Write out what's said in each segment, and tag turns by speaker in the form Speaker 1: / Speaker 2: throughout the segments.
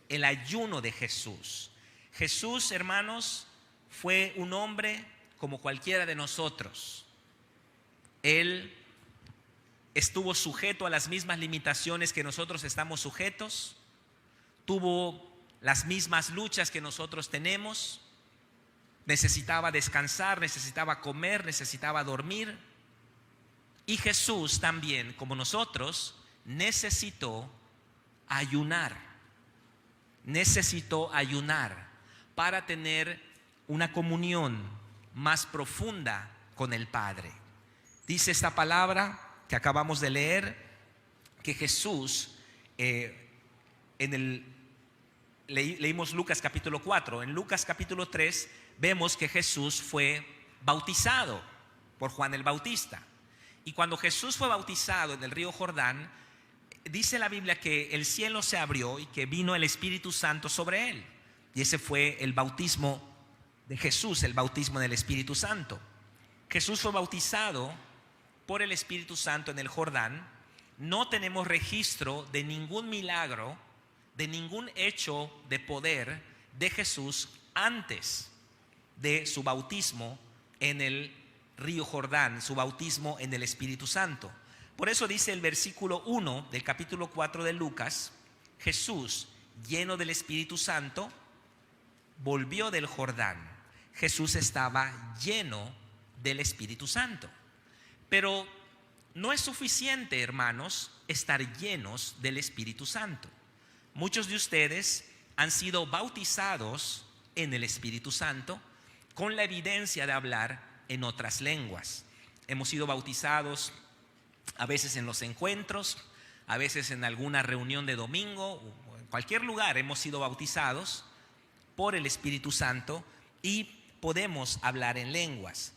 Speaker 1: el ayuno de Jesús. Jesús, hermanos, fue un hombre como cualquiera de nosotros. Él estuvo sujeto a las mismas limitaciones que nosotros estamos sujetos, tuvo las mismas luchas que nosotros tenemos, necesitaba descansar, necesitaba comer, necesitaba dormir. Y Jesús también, como nosotros, necesitó ayunar para tener una comunión más profunda con el Padre. Dice esta palabra que acabamos de leer, que Jesús, leímos Lucas capítulo 4, en Lucas capítulo 3 vemos que Jesús fue bautizado por Juan el Bautista. Y cuando Jesús fue bautizado en el río Jordán, dice la Biblia que el cielo se abrió y que vino el Espíritu Santo sobre él. Y ese fue el bautismo de Jesús, el bautismo del Espíritu Santo. Jesús fue bautizado por el Espíritu Santo en el Jordán. No tenemos registro de ningún milagro, de ningún hecho de poder de Jesús antes de su bautismo en el río Jordán, su bautismo en el Espíritu Santo. Por eso dice el versículo 1 del capítulo 4 de Lucas: Jesús, lleno del Espíritu Santo, volvió del Jordán. Jesús estaba lleno del Espíritu Santo. Pero no es suficiente, hermanos, estar llenos del Espíritu Santo. Muchos de ustedes han sido bautizados en el Espíritu Santo con la evidencia de hablar en otras lenguas. Hemos sido bautizados a veces en los encuentros, a veces en alguna reunión de domingo, o en cualquier lugar hemos sido bautizados por el Espíritu Santo y podemos hablar en lenguas.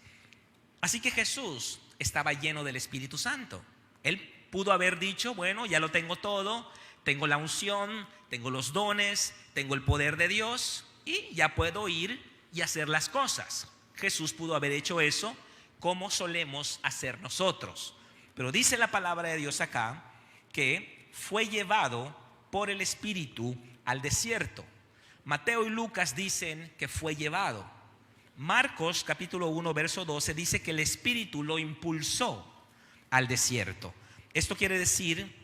Speaker 1: Así que Jesús estaba lleno del Espíritu Santo. Él pudo haber dicho: bueno, ya lo tengo todo, tengo la unción, tengo los dones, tengo el poder de Dios y ya puedo ir y hacer las cosas. Jesús pudo haber hecho eso como solemos hacer nosotros. Pero dice la palabra de Dios acá que fue llevado por el Espíritu al desierto. Mateo y Lucas dicen que fue llevado. Marcos capítulo 1 verso 12 dice que el Espíritu lo impulsó al desierto. Esto quiere decir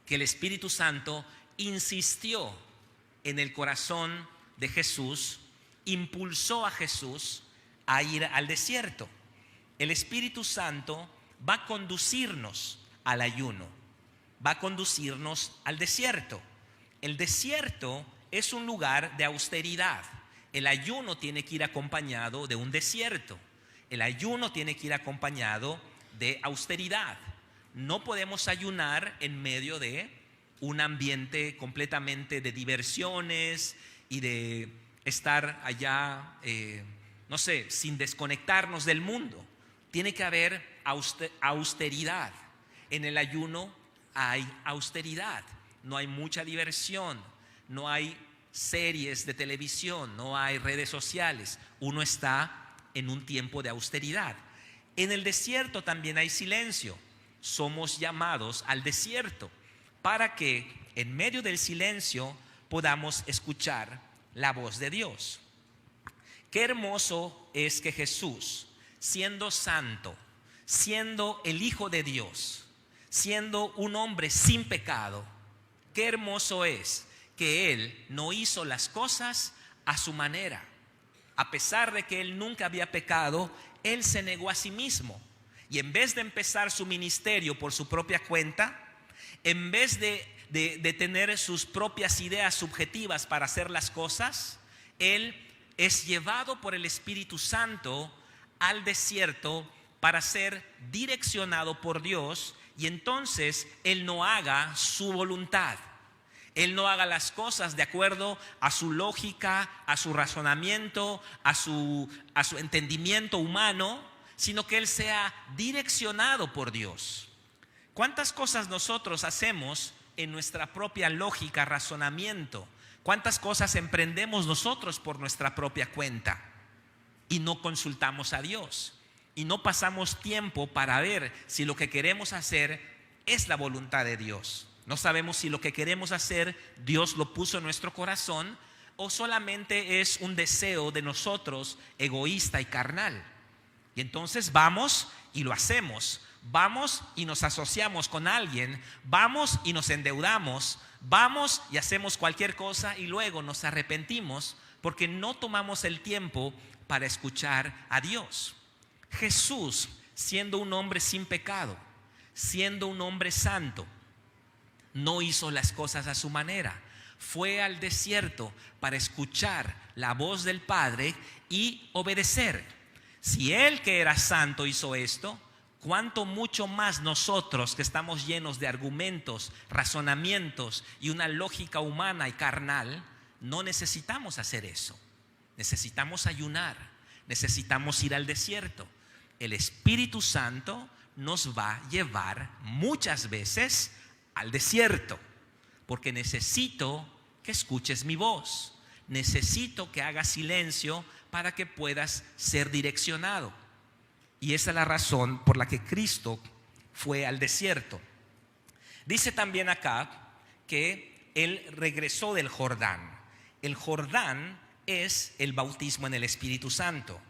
Speaker 1: que el Espíritu Santo insistió en el corazón de Jesús, impulsó a Jesús a ir al desierto. El Espíritu Santo va a conducirnos al ayuno, va a conducirnos al desierto. El desierto es un lugar de austeridad. El ayuno tiene que ir acompañado de un desierto. El ayuno tiene que ir acompañado de austeridad. No podemos ayunar en medio de un ambiente completamente de diversiones y de estar allá, no sé, sin desconectarnos del mundo. Tiene que haber austeridad. En el ayuno hay austeridad. No hay mucha diversión, no hay series de televisión, no hay redes sociales. Uno está en un tiempo de austeridad. En el desierto también hay silencio. Somos llamados al desierto para que en medio del silencio podamos escuchar la voz de Dios. Qué hermoso es que Jesús, siendo santo, siendo el Hijo de Dios, siendo un hombre sin pecado, qué hermoso es que Él no hizo las cosas a su manera. A pesar de que Él nunca había pecado, Él se negó a sí mismo. Y en vez de empezar su ministerio por su propia cuenta, en vez de tener sus propias ideas subjetivas para hacer las cosas, Él es llevado por el Espíritu Santo al desierto para ser direccionado por Dios, y entonces Él no haga su voluntad. Él no haga las cosas de acuerdo a su lógica, a su razonamiento, a su entendimiento humano, sino que Él sea direccionado por Dios. ¿Cuántas cosas nosotros hacemos en nuestra propia lógica, razonamiento? ¿Cuántas cosas emprendemos nosotros por nuestra propia cuenta? Y no consultamos a Dios. Y no pasamos tiempo para ver si lo que queremos hacer es la voluntad de Dios. No sabemos si lo que queremos hacer Dios lo puso en nuestro corazón o solamente es un deseo de nosotros egoísta y carnal. Y entonces vamos y lo hacemos. Vamos y nos asociamos con alguien. Vamos y nos endeudamos. Vamos y hacemos cualquier cosa y luego nos arrepentimos porque no tomamos el tiempo para escuchar a Dios. Jesús, siendo un hombre sin pecado, siendo un hombre santo, no hizo las cosas a su manera. Fue al desierto para escuchar la voz del Padre y obedecer. Si Él, que era santo, hizo esto, cuánto mucho más nosotros, que estamos llenos de argumentos, razonamientos y una lógica humana y carnal, no necesitamos hacer eso. Necesitamos ayunar, necesitamos ir al desierto. El Espíritu Santo nos va a llevar muchas veces al desierto, porque necesito que escuches mi voz. Necesito que hagas silencio para que puedas ser direccionado. Y esa es la razón por la que Cristo fue al desierto. Dice también acá que Él regresó del Jordán. El Jordán es el bautismo en el Espíritu Santo.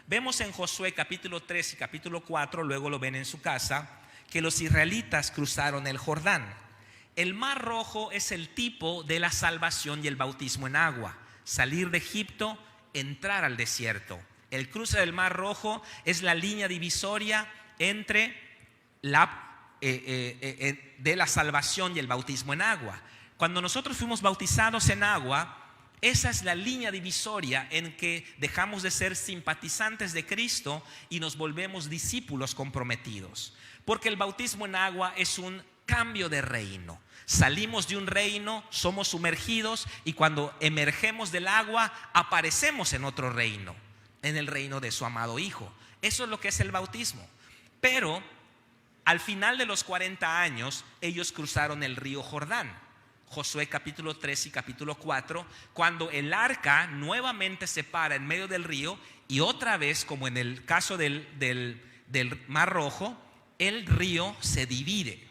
Speaker 1: Vemos en Josué capítulo 3 y capítulo 4, luego lo ven en su casa, que los israelitas cruzaron el Jordán. El Mar Rojo es el tipo de la salvación y el bautismo en agua. Salir de Egipto, entrar al desierto. El cruce del Mar Rojo es la línea divisoria entre de la salvación y el bautismo en agua. Cuando nosotros fuimos bautizados en agua, esa es la línea divisoria en que dejamos de ser simpatizantes de Cristo y nos volvemos discípulos comprometidos. Porque el bautismo en agua es un cambio de reino. Salimos de un reino, somos sumergidos y cuando emergemos del agua aparecemos en otro reino, en el reino de su amado Hijo. Eso es lo que es el bautismo. Pero al final de los 40 años ellos cruzaron el río Jordán. Josué capítulo 3 y capítulo 4, cuando el arca nuevamente se para en medio del río y otra vez, como en el caso del Mar Rojo, el río se divide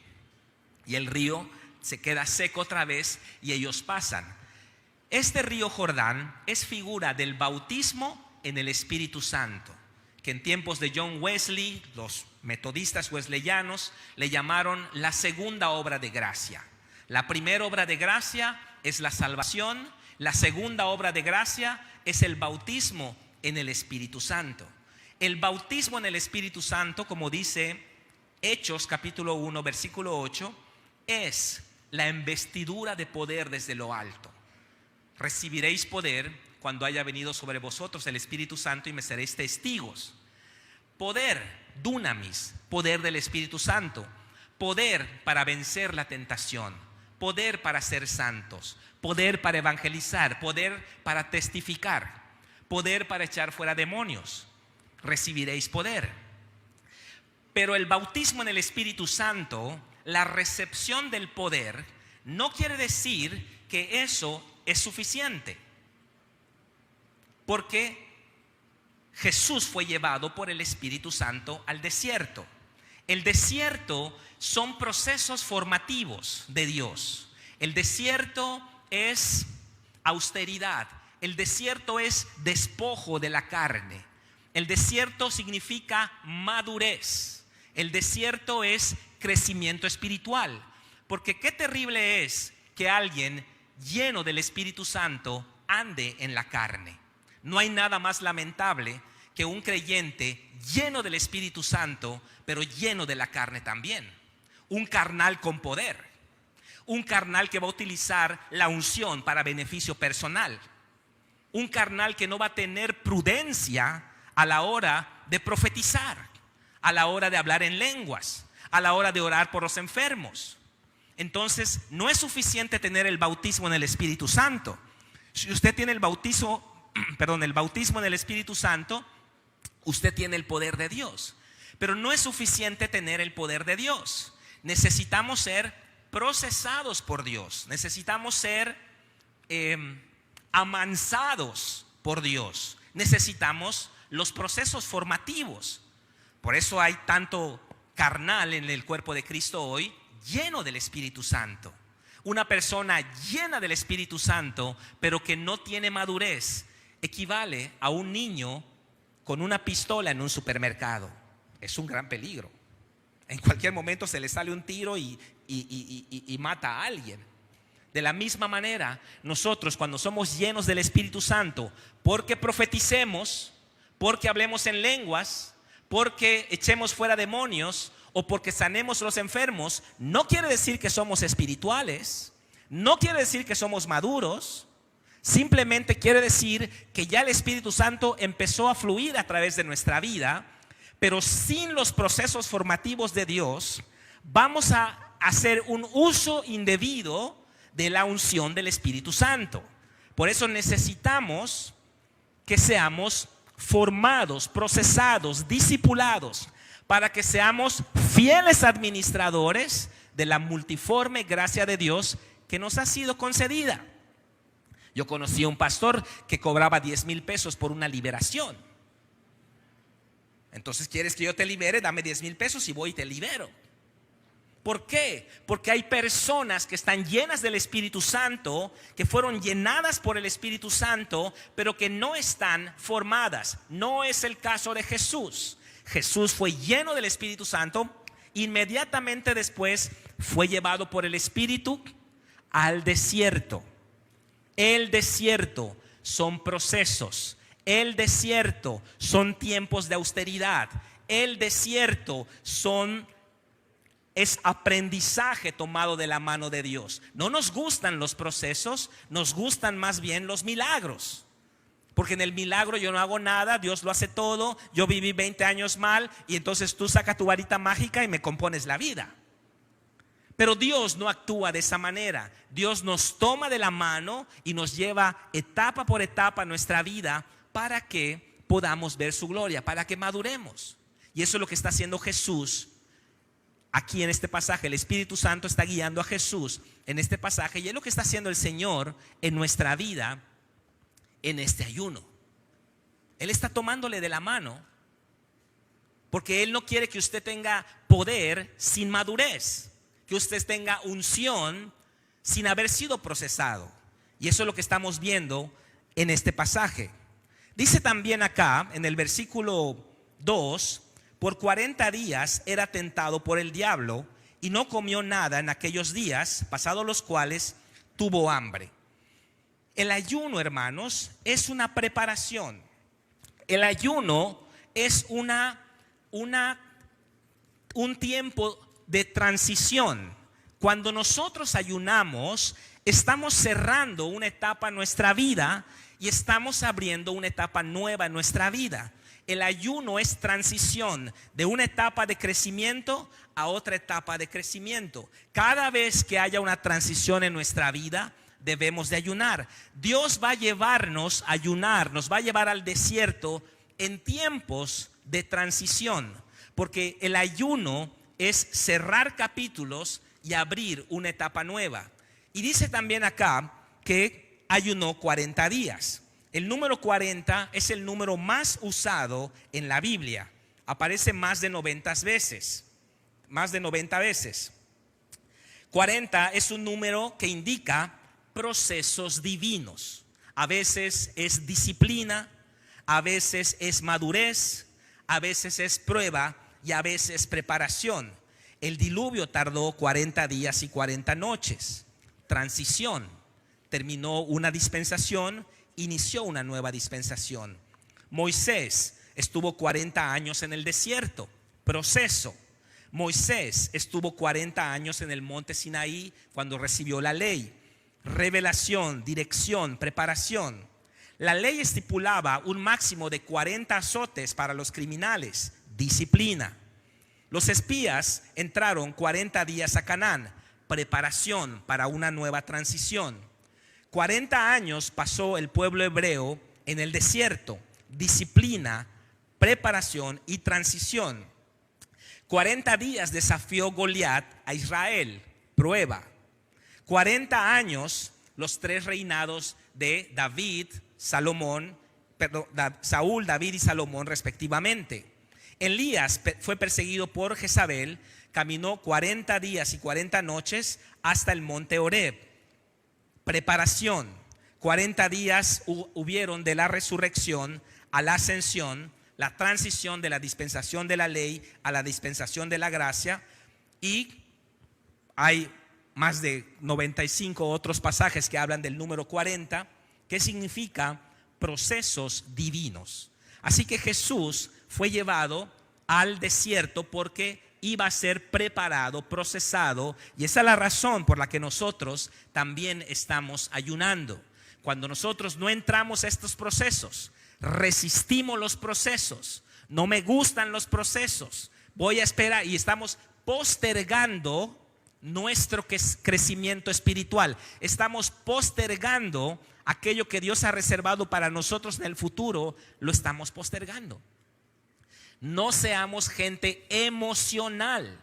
Speaker 1: y el río se queda seco otra vez y ellos pasan. Este río Jordán es figura del bautismo en el Espíritu Santo, que en tiempos de John Wesley, los metodistas wesleyanos le llamaron la segunda obra de gracia. La primera obra de gracia es la salvación, la segunda obra de gracia es el bautismo en el Espíritu Santo. El bautismo en el Espíritu Santo, como dice Hechos capítulo 1 versículo 8, es la investidura de poder desde lo alto. Recibiréis poder cuando haya venido sobre vosotros el Espíritu Santo y me seréis testigos. Poder, dunamis, poder del Espíritu Santo. Poder para vencer la tentación. Poder para ser santos. Poder para evangelizar. Poder para testificar. Poder para echar fuera demonios. Recibiréis poder. Pero el bautismo en el Espíritu Santo, la recepción del poder, no quiere decir que eso es suficiente. Porque Jesús fue llevado por el Espíritu Santo al desierto. El desierto son procesos formativos de Dios. El desierto es austeridad. El desierto es despojo de la carne. El desierto significa madurez. El desierto es crecimiento espiritual. Porque qué terrible es que alguien lleno del Espíritu Santo ande en la carne. No hay nada más lamentable que un creyente lleno del Espíritu Santo, pero lleno de la carne también. Un carnal con poder. Un carnal que va a utilizar la unción para beneficio personal. Un carnal que no va a tener prudencia a la hora de profetizar, a la hora de hablar en lenguas, a la hora de orar por los enfermos. Entonces, no es suficiente tener el bautismo en el Espíritu Santo. Si usted tiene el bautismo en el Espíritu Santo, usted tiene el poder de Dios. Pero no es suficiente tener el poder de Dios. Necesitamos ser procesados por Dios. Necesitamos ser amansados por Dios. Necesitamos los procesos formativos. Por eso hay tanto carnal en el cuerpo de Cristo hoy, lleno del Espíritu Santo. Una persona llena del Espíritu Santo, pero que no tiene madurez, equivale a un niño con una pistola en un supermercado. Es un gran peligro. En cualquier momento se le sale un tiro y mata a alguien. De la misma manera, nosotros cuando somos llenos del Espíritu Santo, porque profeticemos, porque hablemos en lenguas, porque echemos fuera demonios o porque sanemos a los enfermos, no quiere decir que somos espirituales, no quiere decir que somos maduros. Simplemente quiere decir que ya el Espíritu Santo empezó a fluir a través de nuestra vida, pero sin los procesos formativos de Dios vamos a hacer un uso indebido de la unción del Espíritu Santo. Por eso necesitamos que seamos formados, procesados, discipulados, para que seamos fieles administradores de la multiforme gracia de Dios que nos ha sido concedida. Yo conocí a un pastor que cobraba 10,000 pesos por una liberación. Entonces, ¿quieres que yo te libere? Dame 10,000 pesos y voy y te libero. ¿Por qué? Porque hay personas que están llenas del Espíritu Santo, que fueron llenadas por el Espíritu Santo, pero que no están formadas. No es el caso de Jesús. Jesús fue lleno del Espíritu Santo, inmediatamente después fue llevado por el Espíritu al desierto. El desierto son procesos. El desierto son tiempos de austeridad. El desierto es aprendizaje tomado de la mano de Dios. No nos gustan los procesos, nos gustan más bien los milagros. Porque en el milagro yo no hago nada, Dios lo hace todo. Yo viví 20 años mal y entonces tú sacas tu varita mágica y me compones la vida. Pero Dios no actúa de esa manera. Dios nos toma de la mano y nos lleva etapa por etapa nuestra vida para que podamos ver su gloria, para que maduremos. Y eso es lo que está haciendo Jesús aquí en este pasaje. El Espíritu Santo está guiando a Jesús en este pasaje y es lo que está haciendo el Señor en nuestra vida en este ayuno. Él está tomándole de la mano porque Él no quiere que usted tenga poder sin madurez, que usted tenga unción sin haber sido procesado. Y eso es lo que estamos viendo en este pasaje. Dice también acá en el versículo 2: por 40 días era tentado por el diablo y no comió nada en aquellos días, pasados los cuales tuvo hambre. El ayuno, hermanos, es una preparación. El ayuno es un tiempo de transición. Cuando nosotros ayunamos, estamos cerrando una etapa en nuestra vida y estamos abriendo una etapa nueva en nuestra vida. El ayuno es transición de una etapa de crecimiento a otra etapa de crecimiento. Cada vez que haya una transición en nuestra vida, debemos de ayunar. Dios va a llevarnos a ayunar, nos va a llevar al desierto en tiempos de transición, porque el ayuno es cerrar capítulos y abrir una etapa nueva. Y dice también acá que ayunó 40 días. El número 40 es el número más usado en la Biblia. Aparece más de 90 veces. Más de 90 veces. 40 es un número que indica procesos divinos. A veces es disciplina, a veces es madurez, a veces es prueba y a veces preparación. El diluvio tardó 40 días y 40 noches. Transición. Terminó una dispensación, inició una nueva dispensación. Moisés estuvo 40 años en el desierto. Proceso. Moisés estuvo 40 años en el monte Sinaí cuando recibió la ley. Revelación, dirección, preparación. La ley estipulaba un máximo de 40 azotes para los criminales. Disciplina. Los espías entraron 40 días a Canaán. Preparación para una nueva transición. 40 años pasó el pueblo hebreo en el desierto. Disciplina, preparación y transición. 40 días desafió Goliat a Israel. Prueba. 40 años los tres reinados de Saúl, David y Salomón respectivamente. Elías fue perseguido por Jezabel, caminó 40 días y 40 noches hasta el monte Horeb. Preparación. 40 días hubieron de la resurrección a la ascensión, la transición de la dispensación de la ley a la dispensación de la gracia, y hay más de 95 otros pasajes que hablan del número 40, que significa procesos divinos. Así que Jesús fue llevado al desierto porque iba a ser preparado, procesado, y esa es la razón por la que nosotros también estamos ayunando. Cuando nosotros no entramos a estos procesos, resistimos los procesos, no me gustan los procesos, voy a esperar, y estamos postergando nuestro crecimiento espiritual. Estamos postergando aquello que Dios ha reservado para nosotros en el futuro, lo estamos postergando. No seamos gente emocional.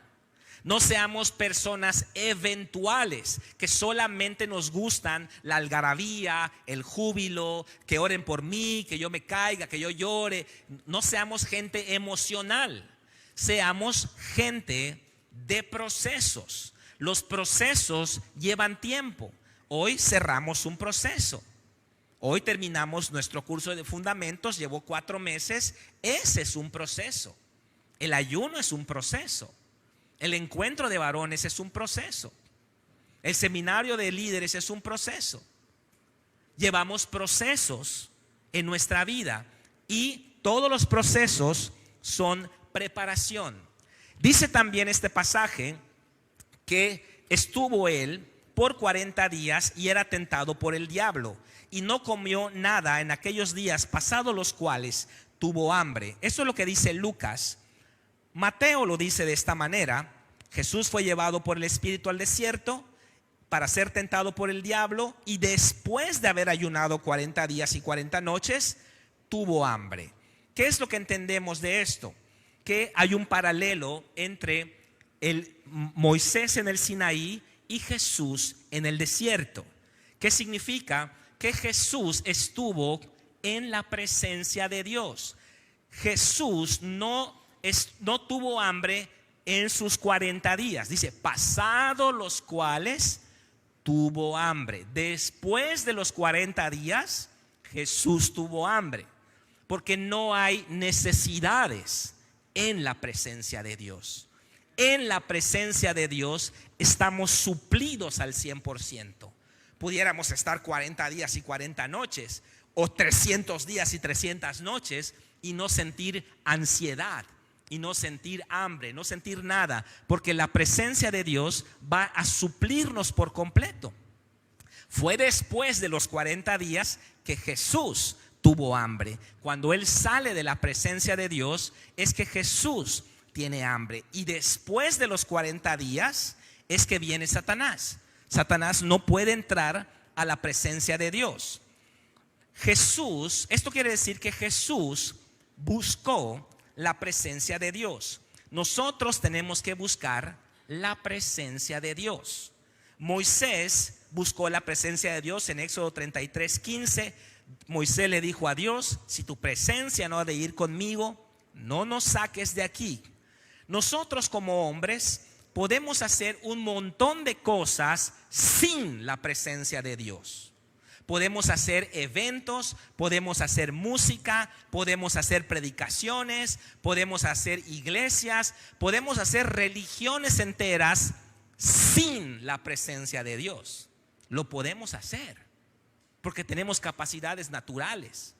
Speaker 1: No seamos personas eventuales que solamente nos gustan la algarabía, el júbilo, que oren por mí, que yo me caiga, que yo llore. No seamos gente emocional. Seamos gente de procesos. Los procesos llevan tiempo. Hoy cerramos un proceso. Hoy terminamos nuestro curso de fundamentos, llevó 4 meses. Ese es un proceso. El ayuno es un proceso. El encuentro de varones es un proceso. El seminario de líderes es un proceso. Llevamos procesos en nuestra vida y todos los procesos son preparación. Dice también este pasaje que estuvo él por 40 días y era tentado por el diablo y no comió nada en aquellos días pasados los cuales tuvo hambre. Eso es lo que dice Lucas. Mateo lo dice de esta manera: Jesús fue llevado por el Espíritu al desierto para ser tentado por el diablo y después de haber ayunado 40 días y 40 noches tuvo hambre. ¿Qué es lo que entendemos de esto? Que hay un paralelo entre Moisés en el Sinaí y Jesús en el desierto. ¿Qué significa? Que Jesús estuvo en la presencia de Dios. Jesús no tuvo hambre en sus 40 días. Dice, pasados los cuales tuvo hambre. Después de los 40 días, Jesús tuvo hambre. Porque no hay necesidades en la presencia de Dios. En la presencia de Dios estamos suplidos al 100%. Pudiéramos estar 40 días y 40 noches, o 300 días y 300 noches, y no sentir ansiedad, y no sentir hambre, no sentir nada, porque la presencia de Dios va a suplirnos por completo. Fue después de los 40 días que Jesús tuvo hambre. Cuando Él sale de la presencia de Dios, es que Jesús tiene hambre. Y después de los 40 días es que viene Satanás. Satanás no puede entrar a la presencia de Dios. Jesús, esto quiere decir que Jesús buscó la presencia de Dios. Nosotros tenemos que buscar la presencia de Dios. Moisés buscó la presencia de Dios en Éxodo 33:15. Moisés le dijo a Dios: si tu presencia no ha de ir conmigo, no nos saques de aquí. Nosotros como hombres podemos hacer un montón de cosas sin la presencia de Dios. Podemos hacer eventos, podemos hacer música, podemos hacer predicaciones, podemos hacer iglesias, podemos hacer religiones enteras sin la presencia de Dios. Lo podemos hacer porque tenemos capacidades naturales.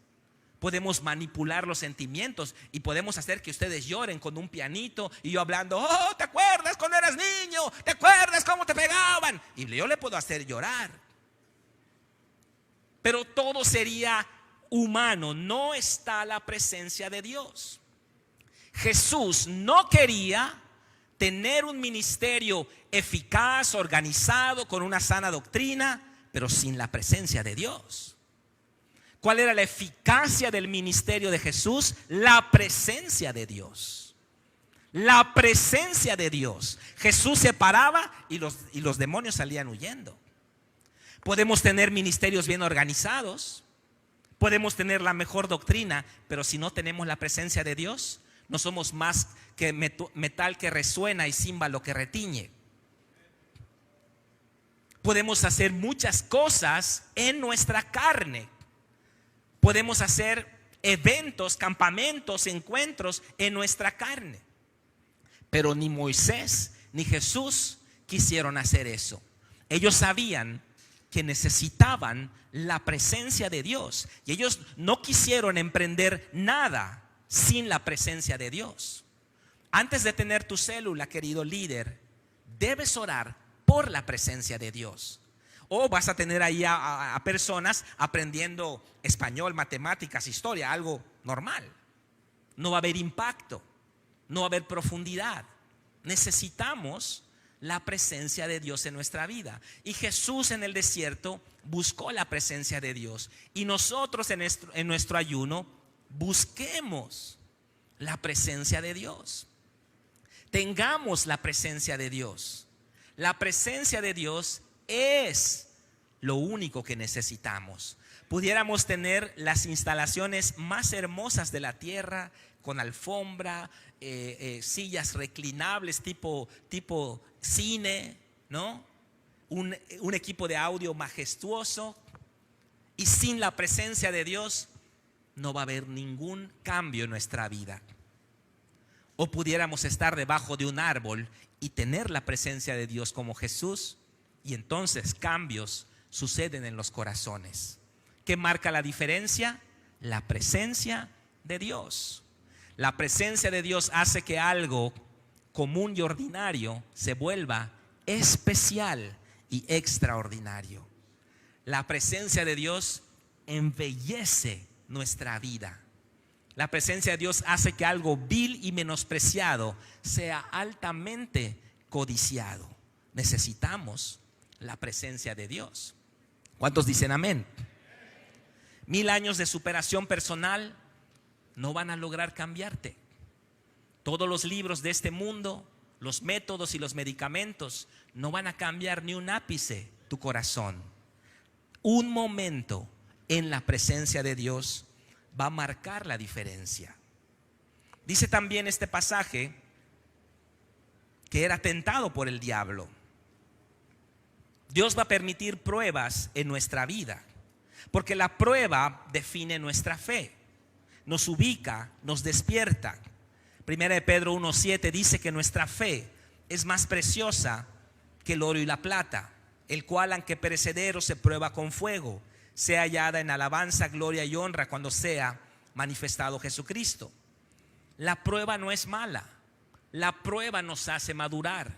Speaker 1: Podemos manipular los sentimientos y podemos hacer que ustedes lloren con un pianito y yo hablando: oh, ¿te acuerdas cuando eras niño? ¿Te acuerdas cómo te pegaban? Y yo le puedo hacer llorar. Pero todo sería humano, no está la presencia de Dios. Jesús no quería tener un ministerio eficaz, organizado, con una sana doctrina, pero sin la presencia de Dios. ¿Cuál era la eficacia del ministerio de Jesús? La presencia de Dios. La presencia de Dios. Jesús se paraba y los demonios salían huyendo. Podemos tener ministerios bien organizados, podemos tener la mejor doctrina, pero si no tenemos la presencia de Dios, no somos más que metal que resuena y címbalo que retiñe. Podemos hacer muchas cosas en nuestra carne. Podemos hacer eventos, campamentos, encuentros en nuestra carne. Pero ni Moisés ni Jesús quisieron hacer eso. Ellos sabían que necesitaban la presencia de Dios. Y ellos no quisieron emprender nada sin la presencia de Dios. Antes de tener tu célula, querido líder, debes orar por la presencia de Dios. O vas a tener ahí a personas aprendiendo español, matemáticas, historia, algo normal. No va a haber impacto, no va a haber profundidad. Necesitamos la presencia de Dios en nuestra vida. Y Jesús en el desierto buscó la presencia de Dios. Y nosotros en nuestro ayuno busquemos la presencia de Dios. Tengamos la presencia de Dios. La presencia de Dios es lo único que necesitamos. Pudiéramos tener las instalaciones más hermosas de la tierra, con alfombra, sillas reclinables tipo cine, ¿no? Un equipo de audio majestuoso, y sin la presencia de Dios no va a haber ningún cambio en nuestra vida. O pudiéramos estar debajo de un árbol y tener la presencia de Dios como Jesús, y entonces cambios suceden en los corazones. ¿Qué marca la diferencia? La presencia de Dios. La presencia de Dios hace que algo común y ordinario se vuelva especial y extraordinario. La presencia de Dios embellece nuestra vida. La presencia de Dios hace que algo vil y menospreciado sea altamente codiciado. Necesitamos la presencia de Dios. ¿Cuántos dicen amén? 1000 años de superación personal no van a lograr cambiarte. Todos los libros de este mundo, los métodos y los medicamentos no van a cambiar ni un ápice tu corazón. Un momento en la presencia de Dios va a marcar la diferencia. Dice también este pasaje que era tentado por el diablo. Dios va a permitir pruebas en nuestra vida, porque la prueba define nuestra fe, nos ubica, nos despierta. Primera de Pedro 1:7 dice que nuestra fe es más preciosa que el oro y la plata, el cual, aunque perecedero, se prueba con fuego, sea hallada en alabanza, gloria y honra cuando sea manifestado Jesucristo. La prueba no es mala, la prueba nos hace madurar.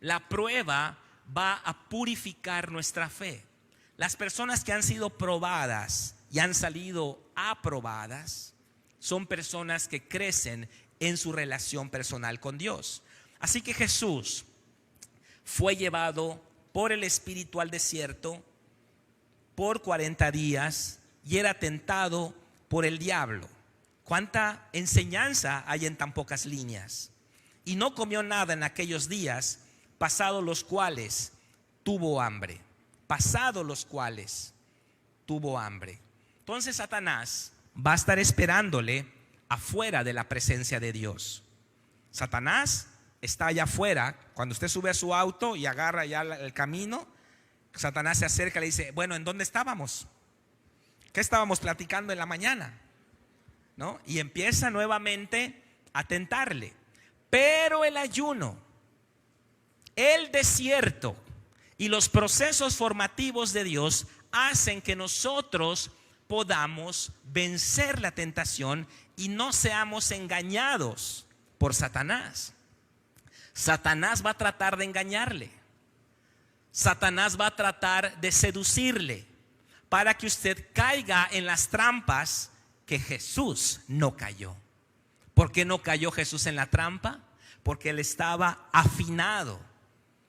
Speaker 1: La prueba va a purificar nuestra fe. Las personas que han sido probadas y han salido aprobadas son personas que crecen en su relación personal con Dios. Así que Jesús fue llevado por el Espíritu al desierto por 40 días y era tentado por el diablo. ¿Cuánta enseñanza hay en tan pocas líneas? Y no comió nada en aquellos días, pasados los cuales tuvo hambre. Pasados los cuales tuvo hambre. Entonces Satanás va a estar esperándole afuera de la presencia de Dios. Satanás está allá afuera. Cuando usted sube a su auto y agarra ya el camino, Satanás se acerca y le dice: bueno, ¿en dónde estábamos? ¿Qué estábamos platicando en la mañana? ¿No? Y empieza nuevamente a tentarle. Pero el ayuno, el desierto y los procesos formativos de Dios hacen que nosotros podamos vencer la tentación y no seamos engañados por Satanás. Satanás va a tratar de engañarle. Satanás va a tratar de seducirle para que usted caiga en las trampas que Jesús no cayó. ¿Por qué no cayó Jesús en la trampa? Porque él estaba afinado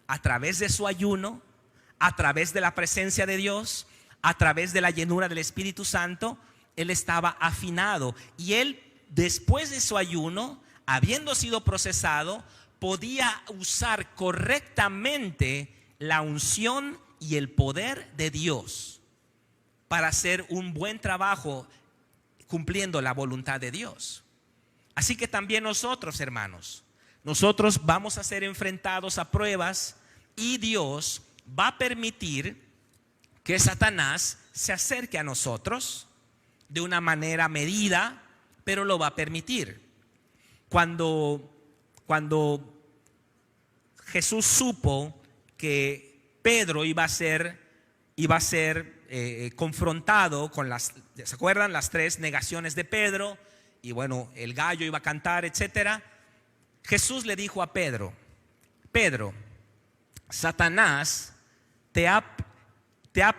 Speaker 1: a través de su ayuno, a través de la presencia de Dios, a través de la llenura del Espíritu Santo. Él estaba afinado y él, después de su ayuno, habiendo sido procesado, podía usar correctamente la unción y el poder de Dios para hacer un buen trabajo cumpliendo la voluntad de Dios. Así que también nosotros, hermanos, nosotros vamos a ser enfrentados a pruebas y Dios va a permitir que Satanás se acerque a nosotros de una manera medida, pero lo va a permitir. Cuando Jesús supo que Pedro iba a ser confrontado con ¿se acuerdan? Las 3 negaciones de Pedro, y bueno, el gallo iba a cantar, etcétera. Jesús le dijo a Pedro: Pedro, Satanás te ha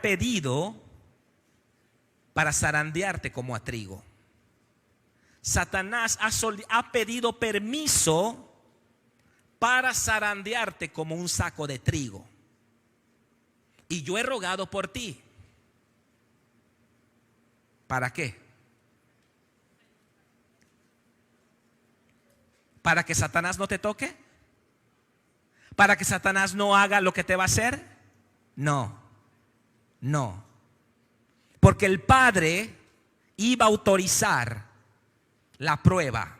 Speaker 1: pedido para zarandearte como a trigo. Satanás ha pedido permiso para zarandearte como un saco de trigo. Y yo he rogado por ti. ¿Para qué? ¿Para que Satanás no te toque? ¿Para que Satanás no haga lo que te va a hacer? No. Porque el Padre iba a autorizar la prueba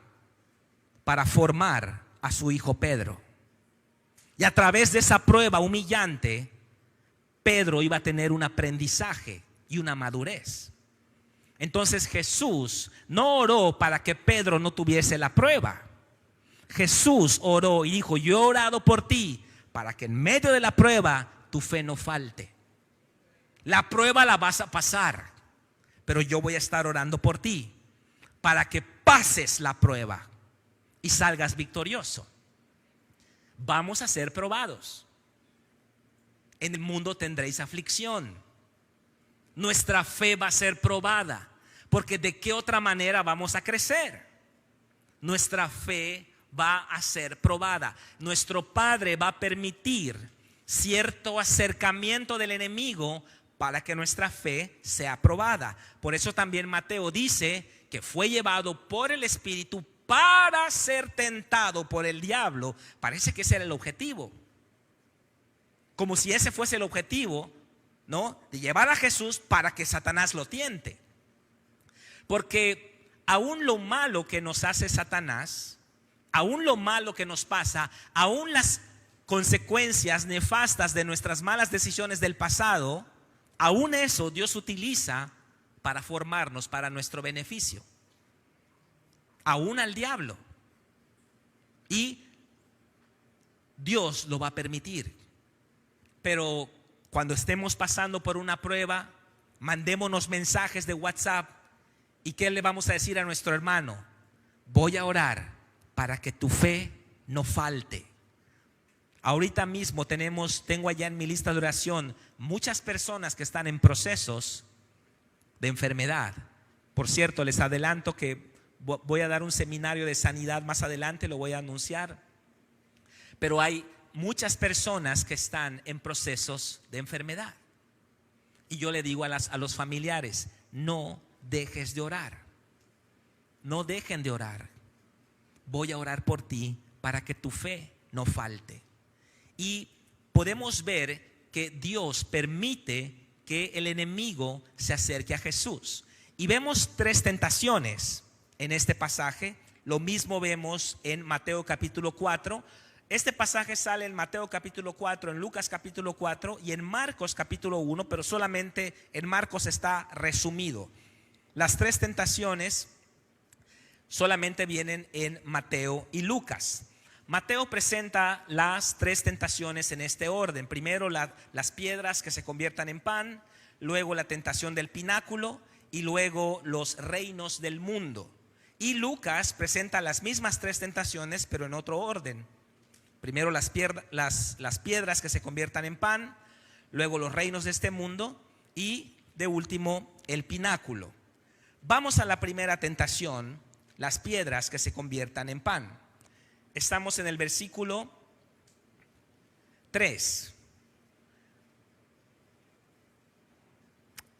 Speaker 1: para formar a su hijo Pedro. Y a través de esa prueba humillante, Pedro iba a tener un aprendizaje y una madurez. Entonces Jesús no oró para que Pedro no tuviese la prueba. Jesús oró y dijo: yo he orado por ti para que en medio de la prueba tu fe no falte. La prueba la vas a pasar, pero yo voy a estar orando por ti para que pases la prueba y salgas victorioso. Vamos a ser probados. En el mundo tendréis aflicción. Nuestra fe va a ser probada, porque ¿de qué otra manera vamos a crecer? Nuestra fe va a ser probada. Nuestro Padre va a permitir cierto acercamiento del enemigo para que nuestra fe sea probada. Por eso también Mateo dice que fue llevado por el Espíritu para ser tentado por el diablo. Parece que ese era el objetivo. Como si ese fuese el objetivo, ¿no? De llevar a Jesús para que Satanás lo tiente. Porque aún lo malo que nos hace Satanás, aún lo malo que nos pasa, aún las consecuencias nefastas de nuestras malas decisiones del pasado, aún eso Dios utiliza para formarnos para nuestro beneficio. Aún al diablo. Y Dios lo va a permitir. Pero cuando estemos pasando por una prueba, mandémonos mensajes de WhatsApp. ¿Y qué le vamos a decir a nuestro hermano? Voy a orar para que tu fe no falte. Ahorita mismo tengo allá en mi lista de oración muchas personas que están en procesos de enfermedad. Por cierto, les adelanto que voy a dar un seminario de sanidad más adelante, lo voy a anunciar. Pero hay muchas personas que están en procesos de enfermedad. Y yo le digo a los familiares: no dejes de orar. No dejen de orar. Voy a orar por ti para que tu fe no falte. Y podemos ver que Dios permite que el enemigo se acerque a Jesús. Y vemos 3 tentaciones en este pasaje. Lo mismo vemos en Mateo capítulo 4. Este pasaje sale en Mateo capítulo 4, en Lucas capítulo 4 y en Marcos capítulo 1, pero solamente en Marcos está resumido. Las 3 tentaciones solamente vienen en Mateo y Lucas. Mateo presenta las 3 tentaciones en este orden. Primero las piedras que se conviertan en pan, luego la tentación del pináculo y luego los reinos del mundo. Y Lucas presenta las mismas 3 tentaciones, pero en otro orden. Primero las piedras que se conviertan en pan, luego los reinos de este mundo y de último el pináculo. Vamos a la primera tentación, las piedras que se conviertan en pan. Estamos en el versículo 3.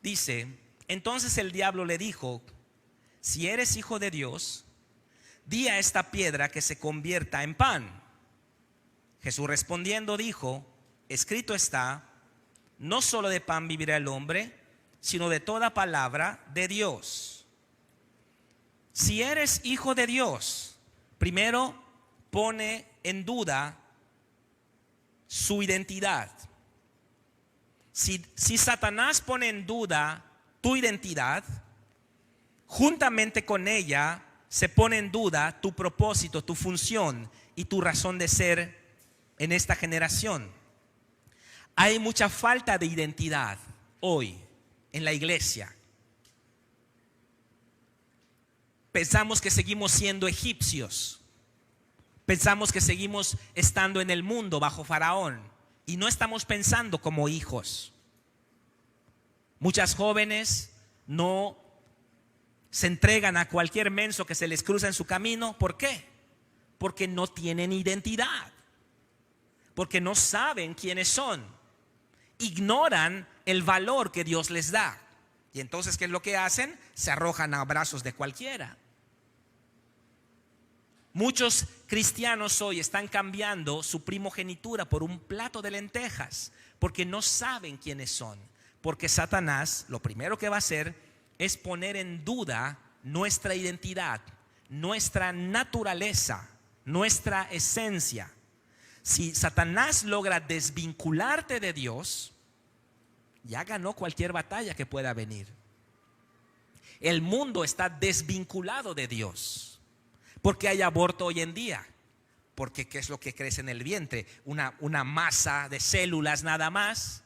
Speaker 1: Dice: entonces el diablo le dijo: si eres hijo de Dios, di a esta piedra que se convierta en pan. Jesús respondiendo dijo: escrito está, no solo de pan vivirá el hombre, sino de toda palabra de Dios. Si eres hijo de Dios, primero pone en duda su identidad. Si Satanás pone en duda tu identidad, juntamente con ella se pone en duda tu propósito, tu función y tu razón de ser en esta generación. Hay mucha falta de identidad hoy en la iglesia. Pensamos que seguimos siendo egipcios. Pensamos que seguimos estando en el mundo bajo Faraón y no estamos pensando como hijos. Muchas jóvenes no se entregan a cualquier menso que se les cruza en su camino. ¿Por qué? Porque no tienen identidad. Porque no saben quiénes son. Ignoran el valor que Dios les da. Y entonces, ¿qué es lo que hacen? Se arrojan a brazos de cualquiera. Muchos cristianos hoy están cambiando su primogenitura por un plato de lentejas porque no saben quiénes son. Porque Satanás lo primero que va a hacer es poner en duda nuestra identidad, nuestra naturaleza, nuestra esencia. Si Satanás logra desvincularte de Dios, ya ganó cualquier batalla que pueda venir. El mundo está desvinculado de Dios. ¿Por qué hay aborto hoy en día? Porque ¿qué es lo que crece en el vientre? Una masa de células nada más.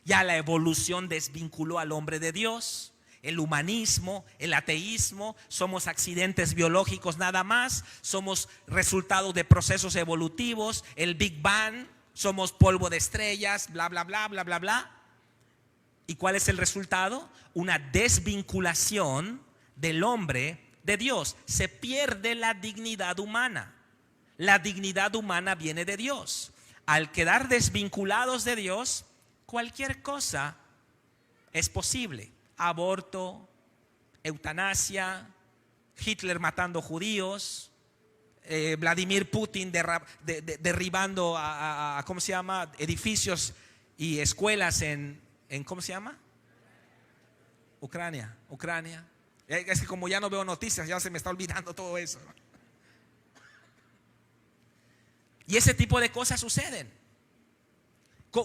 Speaker 1: Ya la evolución desvinculó al hombre de Dios. El humanismo, el ateísmo, somos accidentes biológicos nada más. Somos resultado de procesos evolutivos. El Big Bang, somos polvo de estrellas, bla, bla, bla, bla, bla, bla. ¿Y cuál es el resultado? Una desvinculación del hombre de Dios. Se pierde la dignidad humana. La dignidad humana viene de Dios. Al quedar desvinculados de Dios, cualquier cosa es posible. Aborto, eutanasia, Hitler matando judíos, Vladimir Putin derribando ¿cómo se llama? Edificios y escuelas en ¿cómo se llama? Ucrania. Es que como ya no veo noticias, ya se me está olvidando todo eso. Y ese tipo de cosas suceden.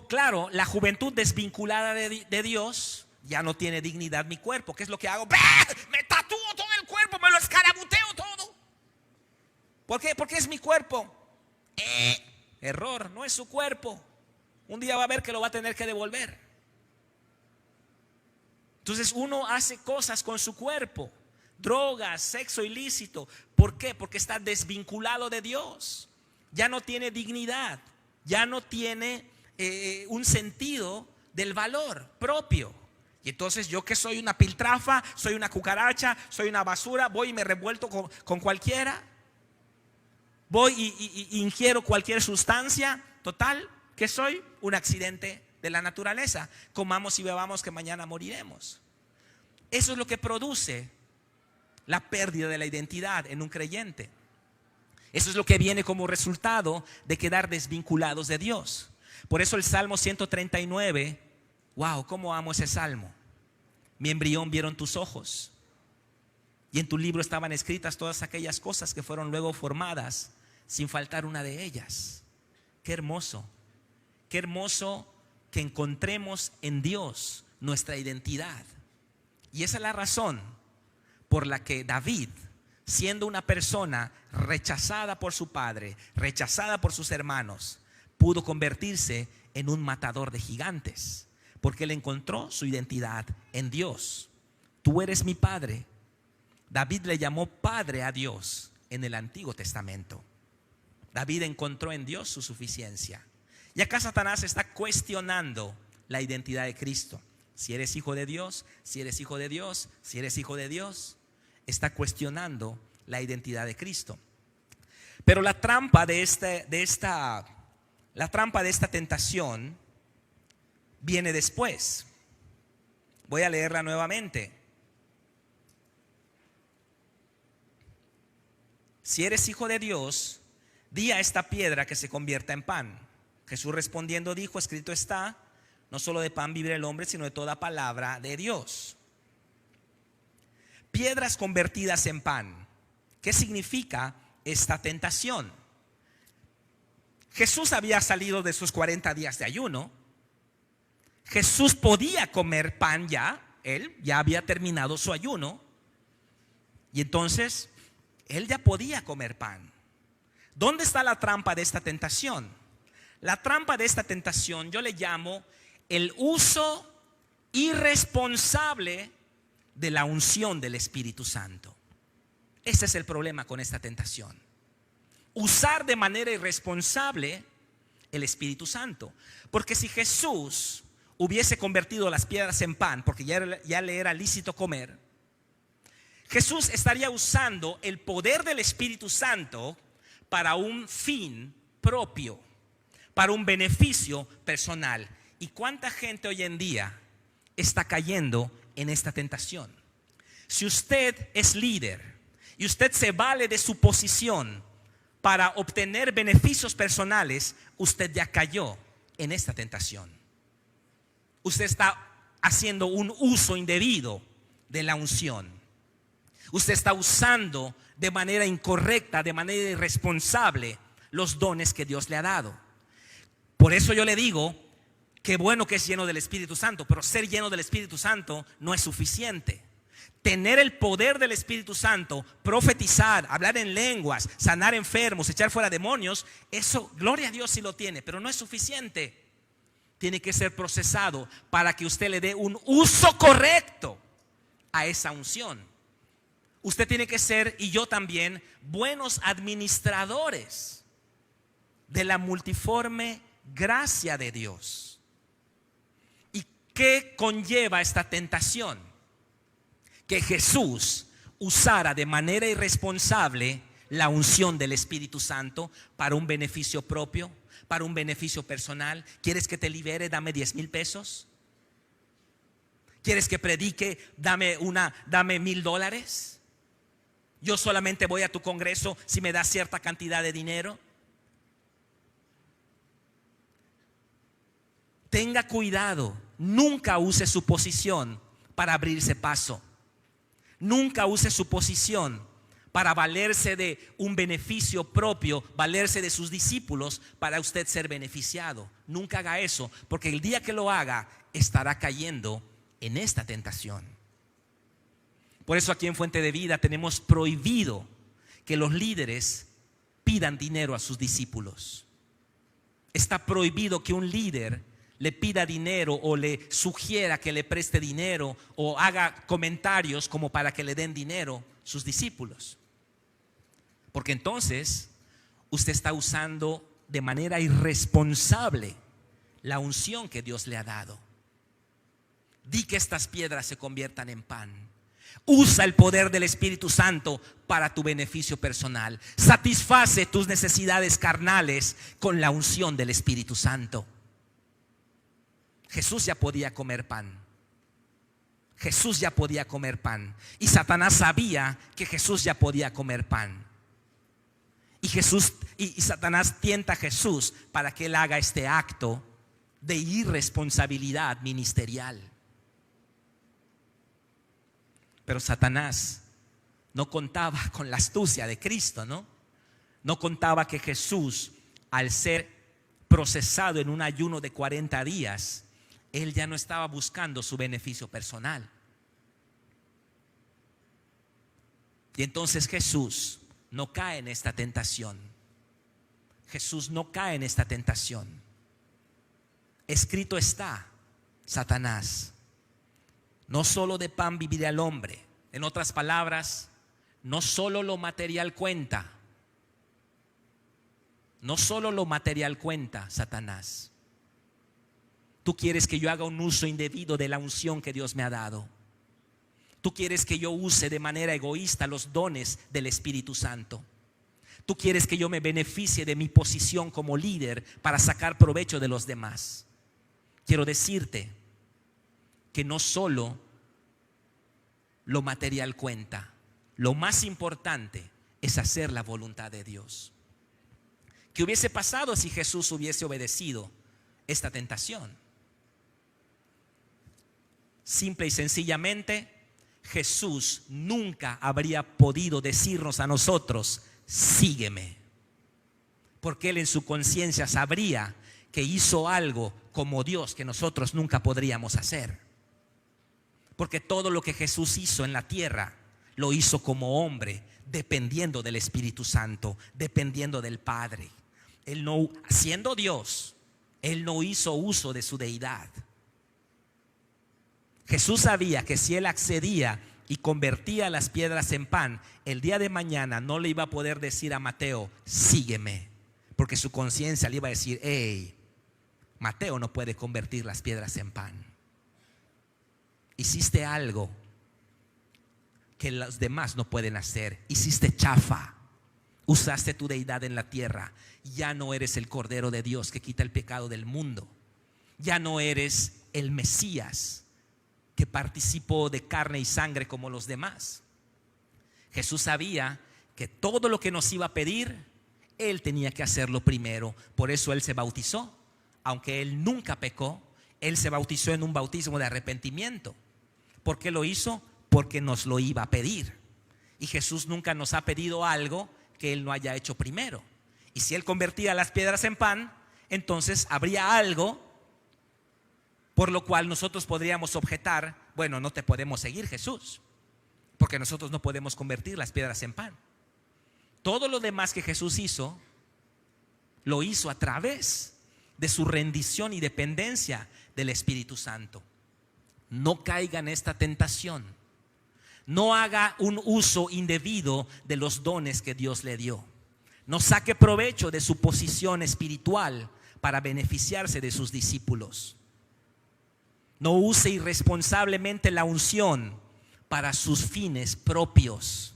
Speaker 1: Claro, la juventud desvinculada de Dios ya no tiene dignidad mi cuerpo. ¿Qué es lo que hago? Me tatúo todo el cuerpo, me lo escarabuteo todo. ¿Por qué? Porque es mi cuerpo. Error, no es su cuerpo. Un día va a ver que lo va a tener que devolver. Entonces uno hace cosas con su cuerpo, drogas, sexo ilícito. ¿Por qué? Porque está desvinculado de Dios. Ya no tiene dignidad, ya no tiene un sentido del valor propio. Y entonces yo, que soy una piltrafa, soy una cucaracha, soy una basura, voy y me revuelto con cualquiera. Voy y ingiero cualquier sustancia. Total, que soy un accidente de la naturaleza. Comamos y bebamos que mañana moriremos. Eso es lo que produce la pérdida de la identidad en un creyente. Eso es lo que viene como resultado de quedar desvinculados de Dios. Por eso el Salmo 139, wow, cómo amo ese salmo. Mi embrión vieron tus ojos, y en tu libro estaban escritas todas aquellas cosas que fueron luego formadas, sin faltar una de ellas. Qué hermoso que encontremos en Dios nuestra identidad. Y esa es la razón por la que David, siendo una persona rechazada por su padre, rechazada por sus hermanos, pudo convertirse en un matador de gigantes, porque él encontró su identidad en Dios. Tú eres mi padre. David le llamó padre a Dios en el Antiguo Testamento. David encontró en Dios su suficiencia. Y acá Satanás está cuestionando la identidad de Cristo. Si eres hijo de Dios, si eres hijo de Dios, si eres hijo de Dios, está cuestionando la identidad de Cristo. Pero la trampa de esta tentación viene después. Voy a leerla nuevamente. Si eres hijo de Dios, di a esta piedra que se convierta en pan. Jesús respondiendo dijo: escrito está, no solo de pan vivirá el hombre, sino de toda palabra de Dios. Piedras convertidas en pan. ¿Qué significa esta tentación? Jesús había salido de sus 40 días de ayuno. Jesús podía comer pan ya. Él ya había terminado su ayuno. Y entonces, él ya podía comer pan. ¿Dónde está la trampa de esta tentación? La trampa de esta tentación yo le llamo el uso irresponsable de la unción del Espíritu Santo. Ese es el problema con esta tentación. Usar de manera irresponsable el Espíritu Santo. Porque si Jesús hubiese convertido las piedras en pan, porque ya le era lícito comer, Jesús estaría usando el poder del Espíritu Santo para un fin propio, para un beneficio personal. ¿Y cuánta gente hoy en día está cayendo en esta tentación? Si usted es líder y usted se vale de su posición para obtener beneficios personales, usted ya cayó en esta tentación. Usted está haciendo un uso indebido de la unción. Usted está usando de manera incorrecta, de manera irresponsable los dones que Dios le ha dado. Por eso yo le digo, qué bueno que es lleno del Espíritu Santo, pero ser lleno del Espíritu Santo no es suficiente. Tener el poder del Espíritu Santo, profetizar, hablar en lenguas, sanar enfermos, echar fuera demonios, eso, gloria a Dios si lo tiene, pero no es suficiente. Tiene que ser procesado para que usted le dé un uso correcto a esa unción. Usted tiene que ser, y yo también, buenos administradores de la multiforme gracia de Dios. ¿Y qué conlleva esta tentación? Que Jesús usara de manera irresponsable la unción del Espíritu Santo para un beneficio propio, para un beneficio personal. ¿Quieres que te libere? Dame 10,000 pesos. ¿Quieres que predique? Dame $1,000. Yo solamente voy a tu congreso si me das cierta cantidad de dinero. Tenga cuidado, nunca use su posición para abrirse paso. Nunca use su posición para valerse de un beneficio propio, valerse de sus discípulos para usted ser beneficiado. Nunca haga eso, porque el día que lo haga estará cayendo en esta tentación. Por eso aquí en Fuente de Vida tenemos prohibido que los líderes pidan dinero a sus discípulos. Está prohibido que un líder le pida dinero o le sugiera que le preste dinero o haga comentarios como para que le den dinero a sus discípulos. Porque entonces usted está usando de manera irresponsable la unción que Dios le ha dado. Di que estas piedras se conviertan en pan. Usa el poder del Espíritu Santo para tu beneficio personal. Satisface tus necesidades carnales con la unción del Espíritu Santo. Jesús ya podía comer pan. Jesús ya podía comer pan. Y Satanás sabía que Jesús ya podía comer pan. Y Satanás tienta a Jesús para que él haga este acto de irresponsabilidad ministerial. Pero Satanás no contaba con la astucia de Cristo, ¿no? No contaba que Jesús, al ser procesado en un ayuno de 40 días, él ya no estaba buscando su beneficio personal. Y entonces Jesús no cae en esta tentación. Jesús no cae en esta tentación. Escrito está, Satanás, no solo de pan vivirá el hombre. En otras palabras, no solo lo material cuenta. No solo lo material cuenta, Satanás. Tú quieres que yo haga un uso indebido de la unción que Dios me ha dado. Tú quieres que yo use de manera egoísta los dones del Espíritu Santo. Tú quieres que yo me beneficie de mi posición como líder para sacar provecho de los demás. Quiero decirte que no solo lo material cuenta. Lo más importante es hacer la voluntad de Dios. ¿Qué hubiese pasado si Jesús hubiese obedecido esta tentación? Simple y sencillamente, Jesús nunca habría podido decirnos a nosotros: sígueme. Porque él en su conciencia sabría que hizo algo como Dios que nosotros nunca podríamos hacer. Porque todo lo que Jesús hizo en la tierra lo hizo como hombre, dependiendo del Espíritu Santo, dependiendo del Padre. Él no, siendo Dios, Él no hizo uso de su deidad. Jesús sabía que si Él accedía y convertía las piedras en pan, el día de mañana no le iba a poder decir a Mateo, sígueme, porque su conciencia le iba a decir, hey, Mateo no puede convertir las piedras en pan. Hiciste algo que los demás no pueden hacer. Hiciste chafa. Usaste tu deidad en la tierra. Ya no eres el Cordero de Dios que quita el pecado del mundo. Ya no eres el Mesías que participó de carne y sangre como los demás. Jesús sabía que todo lo que nos iba a pedir, Él tenía que hacerlo primero. Por eso Él se bautizó. Aunque Él nunca pecó, Él se bautizó en un bautismo de arrepentimiento. ¿Por qué lo hizo? Porque nos lo iba a pedir. Y Jesús nunca nos ha pedido algo que Él no haya hecho primero. Y si Él convertía las piedras en pan, entonces habría algo por lo cual nosotros podríamos objetar, bueno, no te podemos seguir, Jesús, porque nosotros no podemos convertir las piedras en pan. Todo lo demás que Jesús hizo, lo hizo a través de su rendición y dependencia del Espíritu Santo. No caiga en esta tentación. No haga un uso indebido de los dones que Dios le dio. No saque provecho de su posición espiritual para beneficiarse de sus discípulos. No use irresponsablemente la unción para sus fines propios.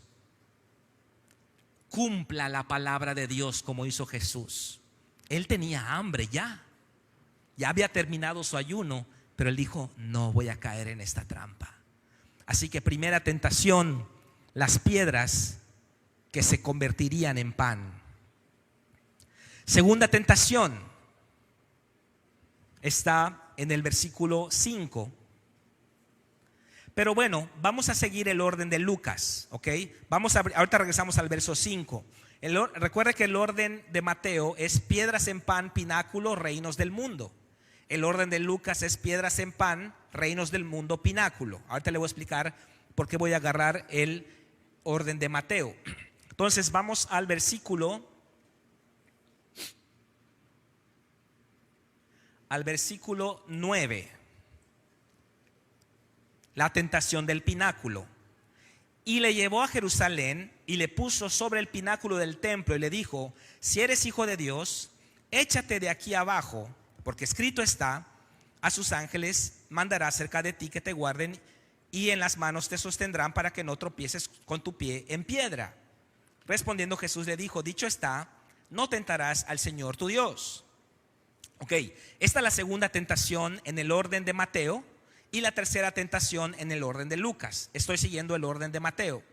Speaker 1: Cumpla la palabra de Dios como hizo Jesús. Él tenía hambre ya había terminado su ayuno, pero él dijo, no voy a caer en esta trampa. Así que primera tentación, las piedras que se convertirían en pan. Segunda tentación está en el versículo 5. Pero bueno, vamos a seguir el orden de Lucas, ¿ok? Ahorita regresamos al verso 5. Recuerde que el orden de Mateo es piedras en pan, pináculo, reinos del mundo. El orden de Lucas es piedras en pan, reinos del mundo, pináculo. Ahorita le voy a explicar por qué voy a agarrar el orden de Mateo. Entonces vamos al versículo 9. La tentación del pináculo. Y le llevó a Jerusalén y le puso sobre el pináculo del templo y le dijo, si eres hijo de Dios, échate de aquí abajo, porque escrito está, a sus ángeles mandará cerca de ti que te guarden y en las manos te sostendrán para que no tropieces con tu pie en piedra. Respondiendo Jesús le dijo, dicho está, no tentarás al Señor tu Dios. Ok, esta es la segunda tentación en el orden de Mateo y la tercera tentación en el orden de Lucas. Estoy siguiendo el orden de Mateo.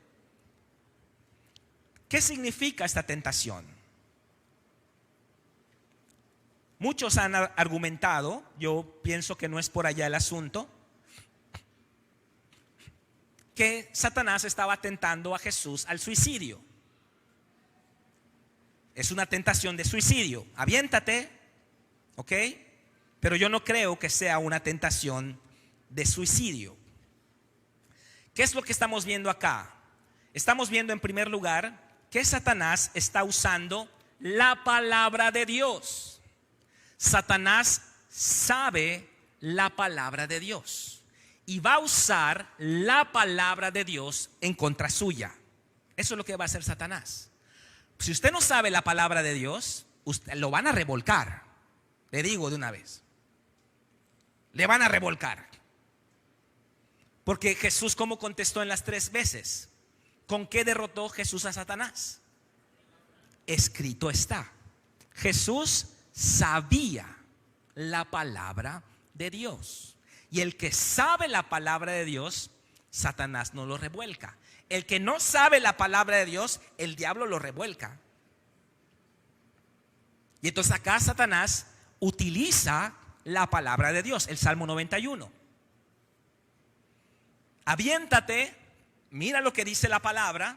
Speaker 1: ¿Qué significa esta tentación? Muchos han argumentado, yo pienso que no es por allá el asunto, que Satanás estaba tentando a Jesús al suicidio. Es una tentación de suicidio. Aviéntate, ¿ok? Pero yo no creo que sea una tentación de suicidio. ¿Qué es lo que estamos viendo acá? Estamos viendo en primer lugar que Satanás está usando la palabra de Dios. Satanás sabe la palabra de Dios y va a usar la palabra de Dios en contra suya. Eso es lo que va a hacer Satanás. Si usted no sabe la palabra de Dios, usted lo van a revolcar. Le digo de una vez, le van a revolcar. Porque Jesús, ¿cómo contestó en las 3 veces? ¿Con qué derrotó Jesús a Satanás? Escrito está. Jesús sabía la palabra de Dios. Y el que sabe la palabra de Dios, Satanás no lo revuelca. El que no sabe la palabra de Dios, el diablo lo revuelca. Y entonces acá Satanás utiliza la palabra de Dios, el Salmo 91. Aviéntate, mira lo que dice la palabra.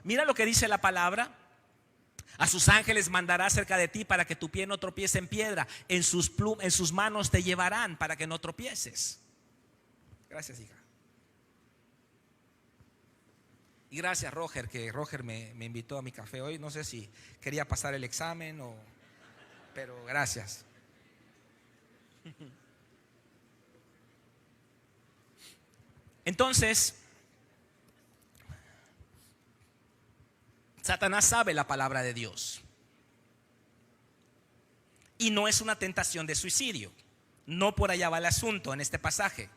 Speaker 1: Mira lo que dice la palabra. A sus ángeles mandará cerca de ti para que tu pie no tropiece en piedra. En sus manos te llevarán para que no tropieces. Gracias, hija. Y gracias, Roger, que Roger me invitó a mi café hoy. No sé si quería pasar el examen pero gracias. Entonces, Satanás sabe la palabra de Dios. Y no es una tentación de suicidio. No por allá va el asunto en este pasaje.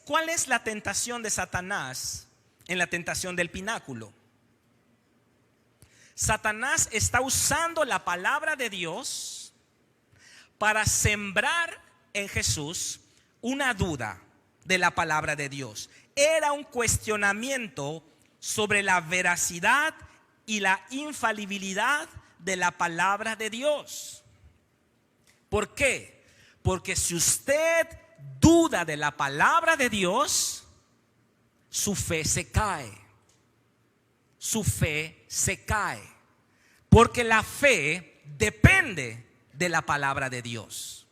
Speaker 1: ¿Cuál es la tentación de Satanás en la tentación del pináculo? Satanás está usando la palabra de Dios para sembrar en Jesús una duda de la palabra de Dios. Era un cuestionamiento sobre la veracidad y la infalibilidad de la palabra de Dios. ¿Por qué? Porque si usted duda de la palabra de Dios, su fe se cae. Su fe se cae. Porque la fe depende de la palabra de Dios.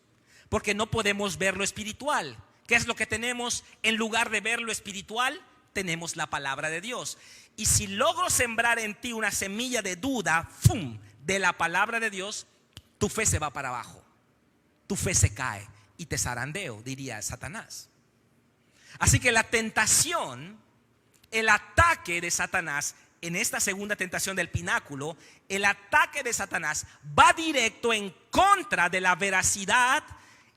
Speaker 1: Porque no podemos ver lo espiritual. ¿Qué es lo que tenemos en lugar de ver lo espiritual? Tenemos la palabra de Dios. Y si logro sembrar en ti una semilla de duda, ¡fum!, de la palabra de Dios, tu fe se va para abajo. Tu fe se cae y te zarandeo, diría Satanás. Así que la tentación, el ataque de Satanás en esta segunda tentación del pináculo, el ataque de Satanás va directo en contra de la veracidad,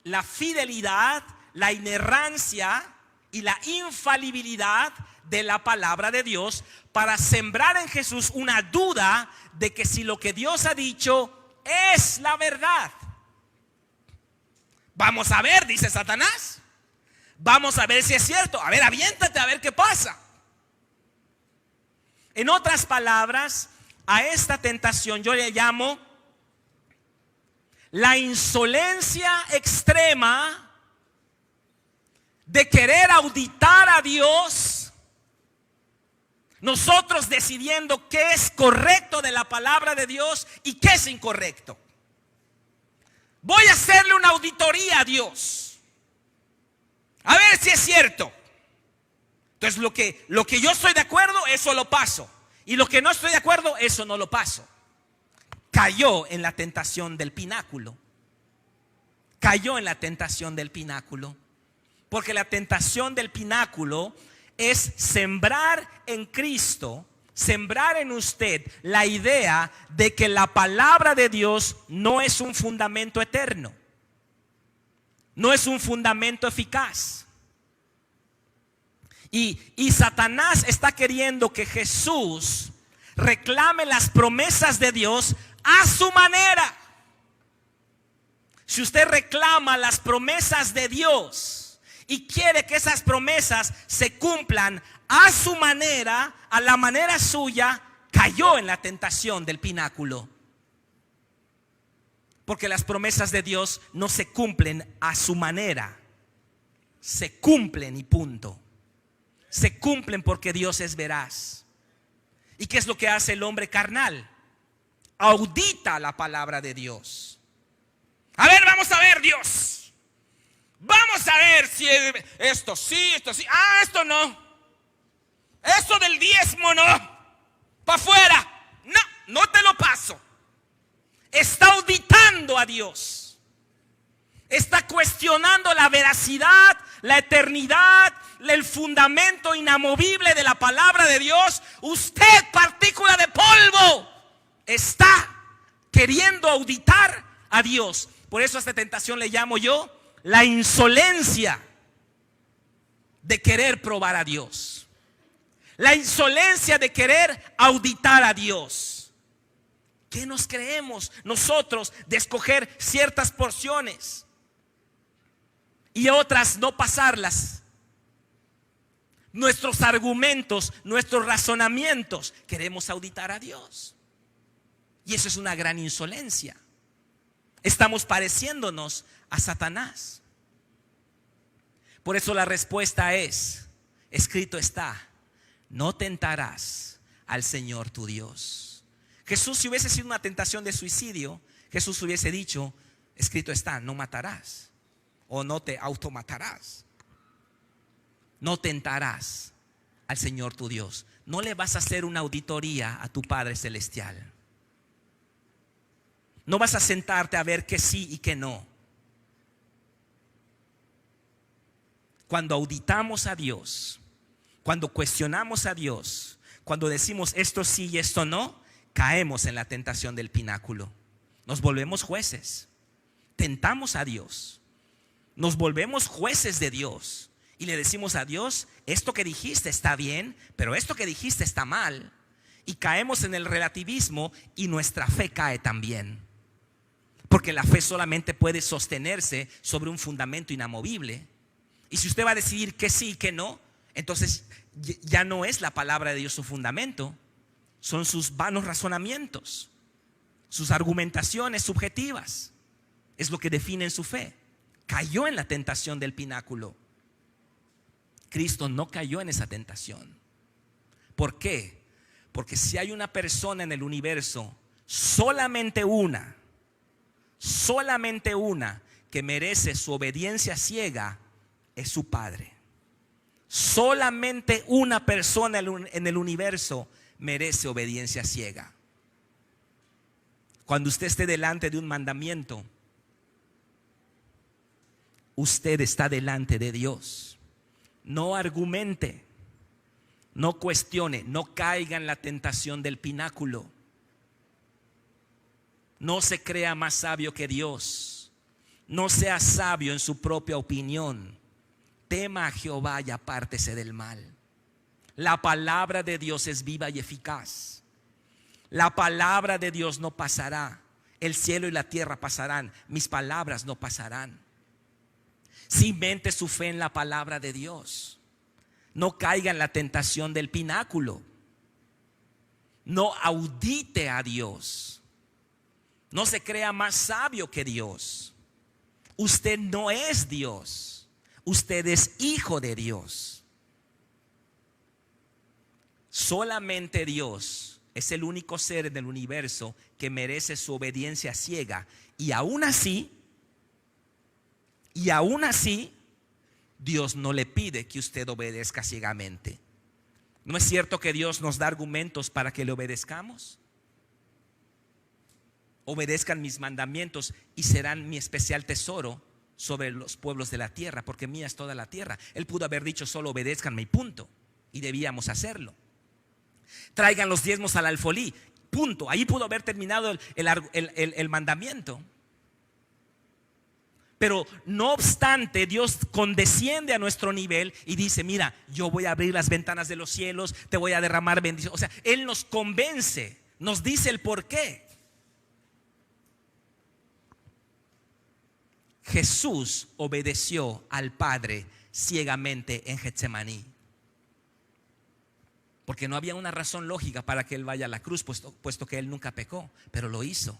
Speaker 1: la fidelidad, la inerrancia y la infalibilidad de la palabra de Dios, para sembrar en Jesús una duda de que si lo que Dios ha dicho es la verdad. Vamos a ver, dice Satanás. Vamos a ver si es cierto. A ver, aviéntate a ver qué pasa. En otras palabras, a esta tentación yo le llamo la insolencia extrema de querer auditar a Dios, nosotros decidiendo qué es correcto de la palabra de Dios y qué es incorrecto. Voy a hacerle una auditoría a Dios, a ver si es cierto. Entonces lo que yo estoy de acuerdo, eso lo paso, y lo que no estoy de acuerdo, eso no lo paso. Cayó en la tentación del pináculo. Cayó en la tentación del pináculo. Porque la tentación del pináculo es sembrar en Cristo, sembrar en usted la idea de que la palabra de Dios no es un fundamento eterno, no es un fundamento eficaz. Y Satanás está queriendo que Jesús reclame las promesas de Dios a su manera. Si usted reclama las promesas de Dios y quiere que esas promesas se cumplan a su manera, a la manera suya, cayó en la tentación del pináculo. Porque las promesas de Dios no se cumplen a su manera, se cumplen y punto. Se cumplen porque Dios es veraz. ¿Y qué es lo que hace el hombre carnal? Audita la palabra de Dios. A ver, vamos a ver, Dios. Vamos a ver si esto sí, esto sí. Ah, esto no. Eso del diezmo no. Para afuera. No, no te lo paso. Está auditando a Dios. Está cuestionando la veracidad, la eternidad, el fundamento inamovible de la palabra de Dios. Usted, partícula de polvo, está queriendo auditar a Dios. Por eso a esta tentación le llamo yo la insolencia de querer probar a Dios. La insolencia de querer auditar a Dios. ¿Qué nos creemos nosotros de escoger ciertas porciones y otras no pasarlas? Nuestros argumentos, nuestros razonamientos, queremos auditar a Dios. Y eso es una gran insolencia. Estamos pareciéndonos a Satanás. Por eso la respuesta es, escrito está, no tentarás al Señor tu Dios. Jesús, si hubiese sido una tentación de suicidio, Jesús hubiese dicho, escrito está, no matarás, o no te automatarás, no tentarás al Señor tu Dios. No le vas a hacer una auditoría a tu Padre Celestial. No vas a sentarte a ver que sí y que no. Cuando auditamos a Dios, cuando cuestionamos a Dios, cuando decimos esto sí y esto no, caemos en la tentación del pináculo. Nos volvemos jueces, tentamos a Dios, nos volvemos jueces de Dios y le decimos a Dios, esto que dijiste está bien, pero esto que dijiste está mal. Y caemos en el relativismo y nuestra fe cae también. Porque la fe solamente puede sostenerse sobre un fundamento inamovible. Y si usted va a decidir que sí y que no, entonces ya no es la palabra de Dios su fundamento, son sus vanos razonamientos, sus argumentaciones subjetivas. Es lo que define su fe. Cayó en la tentación del pináculo. Cristo no cayó en esa tentación. ¿Por qué? Porque si hay una persona en el universo, solamente una que merece su obediencia ciega, es su Padre. Solamente una persona en el universo merece obediencia ciega. Cuando usted esté delante de un mandamiento, usted está delante de Dios. No argumente, no cuestione, no caiga en la tentación del pináculo. No se crea más sabio que Dios. No sea sabio en su propia opinión. Tema a Jehová y apártese del mal. La palabra de Dios es viva y eficaz. La palabra de Dios no pasará. El cielo y la tierra pasarán, mis palabras no pasarán. Cimente su fe en la palabra de Dios. No caiga en la tentación del pináculo. No audite a Dios. No se crea más sabio que Dios. Usted no es Dios. Usted es hijo de Dios. Solamente Dios es el único ser en el universo que merece su obediencia ciega. Y aún así, Dios no le pide que usted obedezca ciegamente. ¿No es cierto que Dios nos da argumentos para que le obedezcamos? Obedezcan mis mandamientos y serán mi especial tesoro sobre los pueblos de la tierra, porque mía es toda la tierra. Él pudo haber dicho solo obedézcanme y punto, y debíamos hacerlo. Traigan los diezmos al alfolí, punto. Ahí pudo haber terminado el mandamiento. Pero no obstante, Dios condesciende a nuestro nivel y dice, mira, yo voy a abrir las ventanas de los cielos, te voy a derramar bendición. O sea, Él nos convence, nos dice el por qué. Jesús obedeció al Padre ciegamente en Getsemaní, porque no había una razón lógica para que Él vaya a la cruz, puesto que Él nunca pecó, pero lo hizo.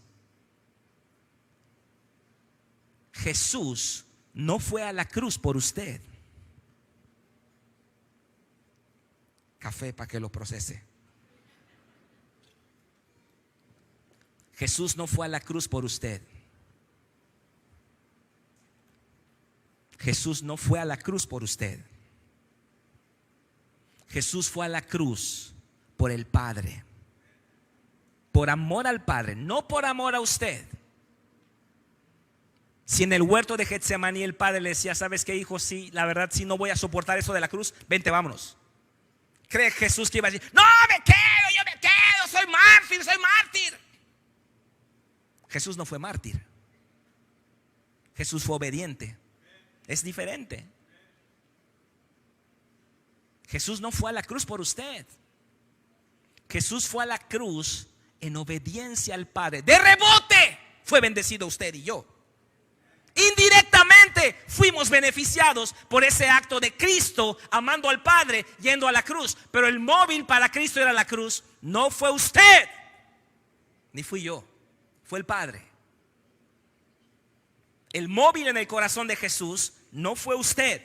Speaker 1: Jesús no fue a la cruz por usted. Café para que lo procese. Jesús no fue a la cruz por usted. Jesús no fue a la cruz por usted. Jesús fue a la cruz por el Padre. Por amor al Padre, no por amor a usted. Si en el huerto de Getsemaní el Padre le decía, ¿sabes qué, hijo? Sí, la verdad, sí, no voy a soportar eso de la cruz, vente, vámonos. ¿Cree Jesús que iba a decir, no, me quedo, yo me quedo, soy mártir? Jesús no fue mártir. Jesús fue obediente. Es diferente. Jesús no fue a la cruz por usted. Jesús fue a la cruz en obediencia al Padre. De rebote fue bendecido usted y yo. Indirectamente fuimos beneficiados por ese acto de Cristo amando al Padre, yendo a la cruz. Pero el móvil para Cristo era la cruz. No fue usted, ni fui yo, fue el Padre. El móvil en el corazón de Jesús no fue usted.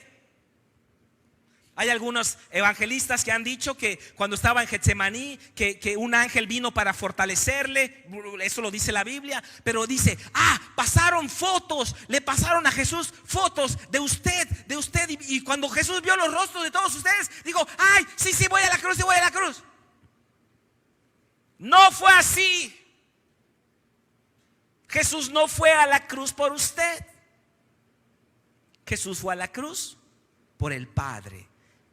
Speaker 1: Hay algunos evangelistas que han dicho que cuando estaba en Getsemaní, que un ángel vino para fortalecerle. Eso lo dice la Biblia. Pero dice, pasaron fotos, le pasaron a Jesús fotos de usted. Y cuando Jesús vio los rostros de todos ustedes, dijo, ay, sí, voy a la cruz, sí voy a la cruz. No fue así. Jesús no fue a la cruz por usted. Jesús fue a la cruz por el Padre.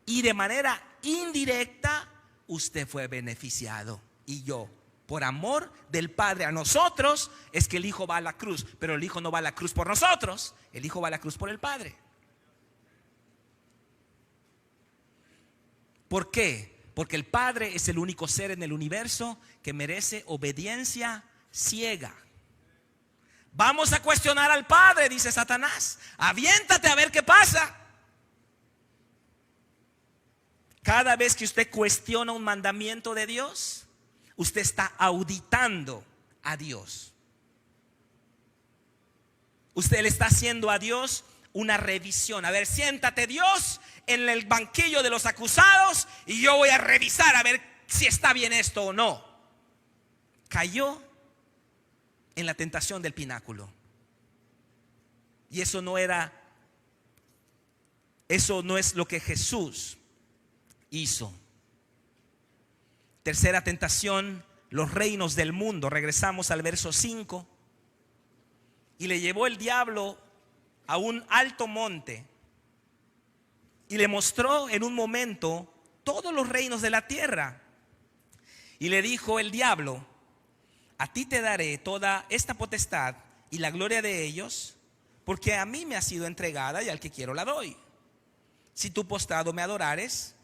Speaker 1: Y de manera indirecta usted fue beneficiado. Y yo, por amor del Padre a nosotros, es que el Hijo va a la cruz. Pero el Hijo no va a la cruz por nosotros. El Hijo va a la cruz por el Padre. ¿Por qué? Porque el Padre es el único ser en el universo que merece obediencia ciega. Vamos a cuestionar al Padre, dice Satanás. Aviéntate a ver qué pasa. Cada vez que usted cuestiona un mandamiento de Dios, usted está auditando a Dios. Usted le está haciendo a Dios una revisión. A ver, siéntate Dios en el banquillo de los acusados y yo voy a revisar a ver si está bien esto o no. Cayó en la tentación del pináculo. Y eso no es lo que Jesús hizo. Tercera tentación, los reinos del mundo. Regresamos al verso 5. Y le llevó el diablo a un alto monte y le mostró en un momento todos los reinos de la tierra. Y le dijo el diablo, a ti te daré toda esta potestad y la gloria de ellos, porque a mí me ha sido entregada y al que quiero la doy. Si tú postrado me adorares,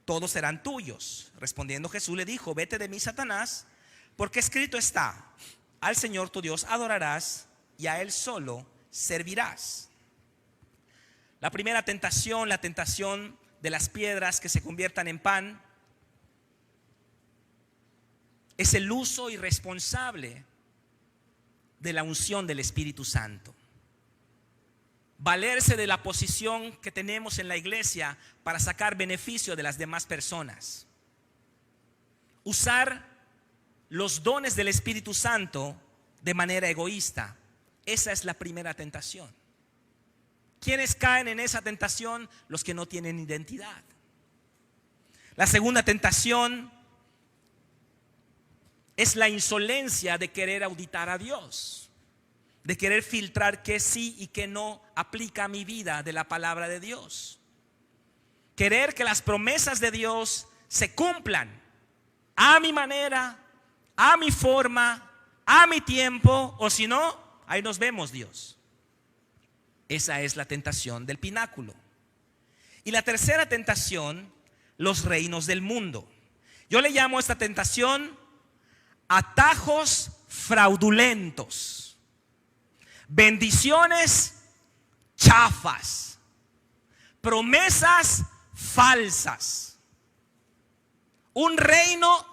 Speaker 1: todos serán tuyos. Respondiendo Jesús le dijo, vete de mí, Satanás, porque escrito está, al Señor tu Dios adorarás y a Él solo servirás. La primera tentación, la tentación de las piedras que se conviertan en pan, es el uso irresponsable de la unción del Espíritu Santo. Valerse de la posición que tenemos en la iglesia para sacar beneficio de las demás personas. Usar los dones del Espíritu Santo de manera egoísta. Esa es la primera tentación. ¿Quiénes caen en esa tentación? Los que no tienen identidad. La segunda tentación es la insolencia de querer auditar a Dios, de querer filtrar qué sí y qué no aplica a mi vida de la palabra de Dios. Querer que las promesas de Dios se cumplan a mi manera, a mi forma, a mi tiempo, o si no, ahí nos vemos, Dios. Esa es la tentación del pináculo. Y la tercera tentación, los reinos del mundo. Yo le llamo a esta tentación atajos fraudulentos, bendiciones chafas, promesas falsas, un reino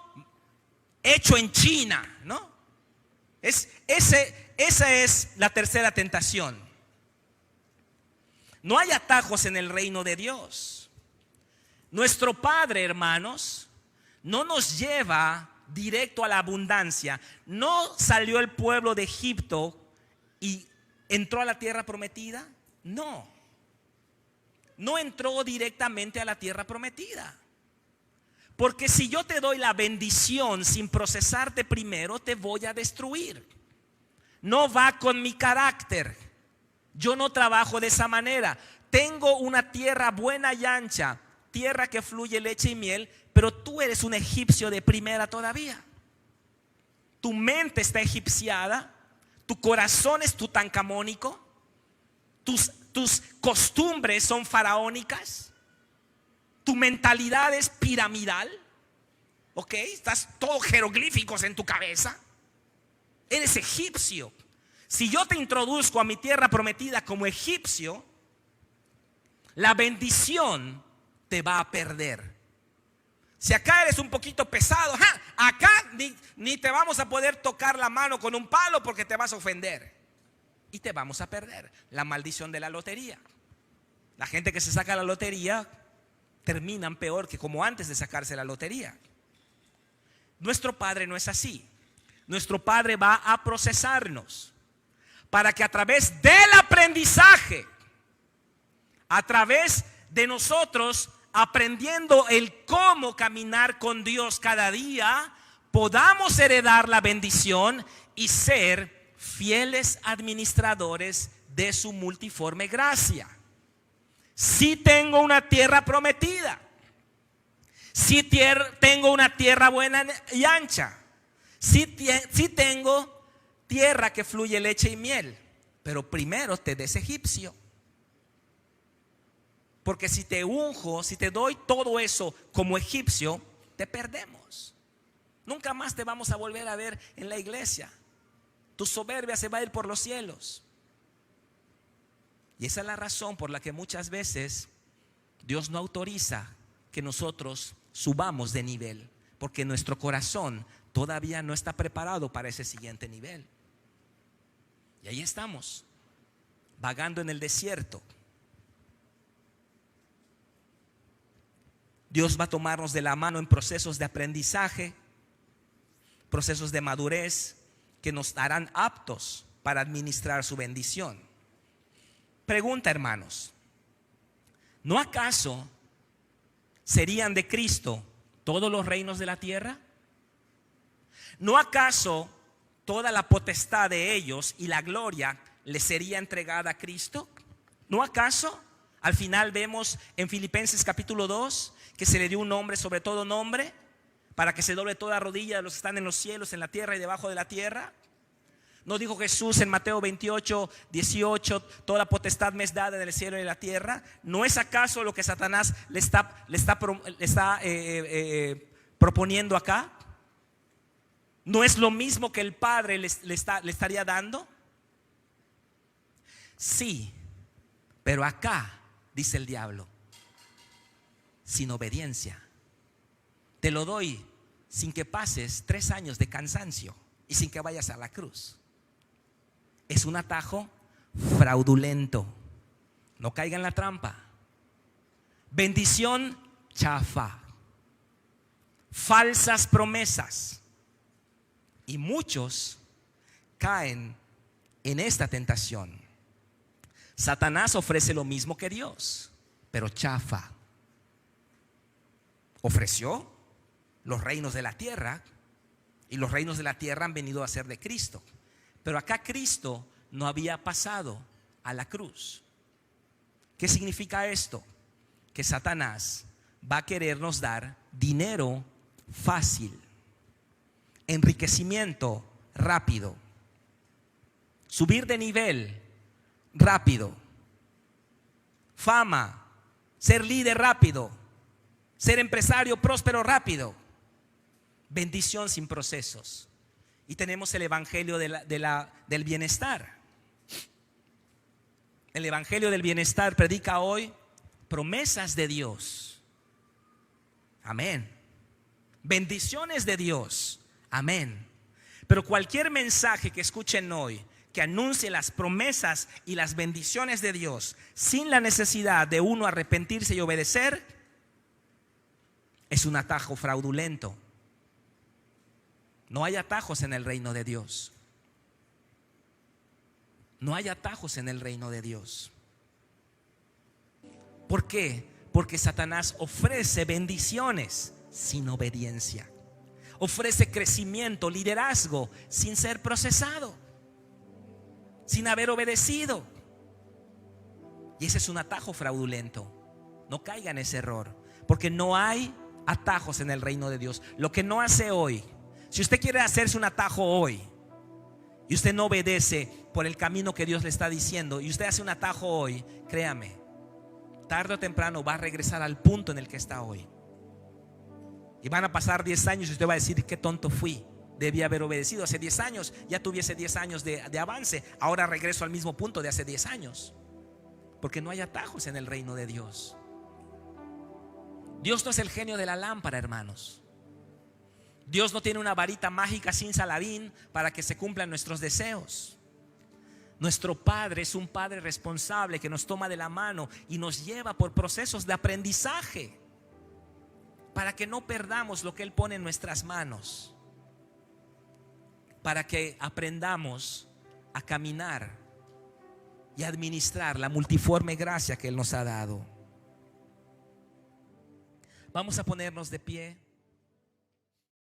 Speaker 1: hecho en China, ¿no? Esa es la tercera tentación. No hay atajos en el reino de Dios. Nuestro Padre, hermanos, no nos lleva directo a la abundancia. No salió el pueblo de Egipto y entró a la tierra prometida. No entró directamente a la tierra prometida. Porque si yo te doy la bendición sin procesarte primero, te voy a destruir. No va con mi carácter. Yo no trabajo de esa manera. Tengo una tierra buena y ancha, tierra que fluye leche y miel, pero tú eres un egipcio de primera todavía. Tu mente está egipciada, tu corazón es tutankamónico, tus costumbres son faraónicas, tu mentalidad es piramidal, ¿ok? Estás todo jeroglíficos en tu cabeza. Eres egipcio. Si yo te introduzco a mi tierra prometida como egipcio, la bendición te va a perder. Si acá eres un poquito pesado, acá ni te vamos a poder tocar la mano con un palo porque te vas a ofender. Y te vamos a perder. La maldición de la lotería. La gente que se saca la lotería terminan peor que como antes de sacarse la lotería. Nuestro Padre no es así. Nuestro Padre va a procesarnos para que a través del aprendizaje, a través de nosotros aprendiendo el cómo caminar con Dios cada día, podamos heredar la bendición y ser fieles administradores de su multiforme gracia. Si tengo una tierra prometida, si tengo una tierra buena y ancha, si tengo tierra que fluye leche y miel, pero primero te des egipcio. Porque si te unjo, si te doy todo eso como egipcio, te perdemos. Nunca más te vamos a volver a ver en la iglesia. Tu soberbia se va a ir por los cielos. Y esa es la razón por la que muchas veces Dios no autoriza que nosotros subamos de nivel, porque nuestro corazón todavía no está preparado para ese siguiente nivel. Y ahí estamos, vagando en el desierto. Dios va a tomarnos de la mano en procesos de aprendizaje, procesos de madurez que nos harán aptos para administrar su bendición. Pregunta, hermanos, ¿no acaso serían de Cristo todos los reinos de la tierra? ¿No acaso toda la potestad de ellos y la gloria le sería entregada a Cristo? ¿No acaso al final vemos en Filipenses capítulo 2 que se le dio un nombre sobre todo nombre, para que se doble toda rodilla de los que están en los cielos, en la tierra y debajo de la tierra? ¿No dijo Jesús en Mateo 28, 18, toda potestad me es dada en el cielo y en la tierra? ¿No es acaso lo que Satanás le está proponiendo acá? ¿No es lo mismo que el Padre le estaría dando? Sí, pero acá, dice el diablo, sin obediencia. Te lo doy sin que pases 3 años de cansancio y sin que vayas a la cruz. Es un atajo fraudulento. No caiga en la trampa. Bendición chafa. Falsas promesas. Y muchos caen en esta tentación. Satanás ofrece lo mismo que Dios, pero chafa. Ofreció los reinos de la tierra, y los reinos de la tierra han venido a ser de Cristo. Pero acá Cristo no había pasado a la cruz. ¿Qué significa esto? Que Satanás va a querernos dar dinero fácil, enriquecimiento rápido, subir de nivel rápido, fama, ser líder rápido, ser empresario próspero rápido, bendición sin procesos. Y tenemos el evangelio del bienestar. El evangelio del bienestar predica hoy promesas de Dios. Amén. Bendiciones de Dios. Amén. Pero cualquier mensaje que escuchen hoy que anuncie las promesas y las bendiciones de Dios sin la necesidad de uno arrepentirse y obedecer, es un atajo fraudulento. No hay atajos en el reino de Dios. No hay atajos en el reino de Dios. ¿Por qué? Porque Satanás ofrece bendiciones sin obediencia. Ofrece crecimiento, liderazgo sin ser procesado, sin haber obedecido. Y ese es un atajo fraudulento. No caiga en ese error, porque no hay atajos en el reino de Dios. Lo que no hace hoy, si usted quiere hacerse un atajo hoy y usted no obedece por el camino que Dios le está diciendo, y usted hace un atajo hoy, créame, tarde o temprano va a regresar al punto en el que está hoy. Y van a pasar 10 años y usted va a decir: qué tonto fui, debí haber obedecido hace 10 años, ya tuviese 10 años de avance, ahora regreso al mismo punto de hace 10 años. Porque no hay atajos en el reino de Dios. Dios no es el genio de la lámpara, hermanos. Dios no tiene una varita mágica sin Saladín para que se cumplan nuestros deseos. Nuestro Padre es un Padre responsable que nos toma de la mano y nos lleva por procesos de aprendizaje. para que no perdamos lo que Él pone en nuestras manos, para que aprendamos a caminar y administrar la multiforme gracia que Él nos ha dado. Vamos a ponernos de pie.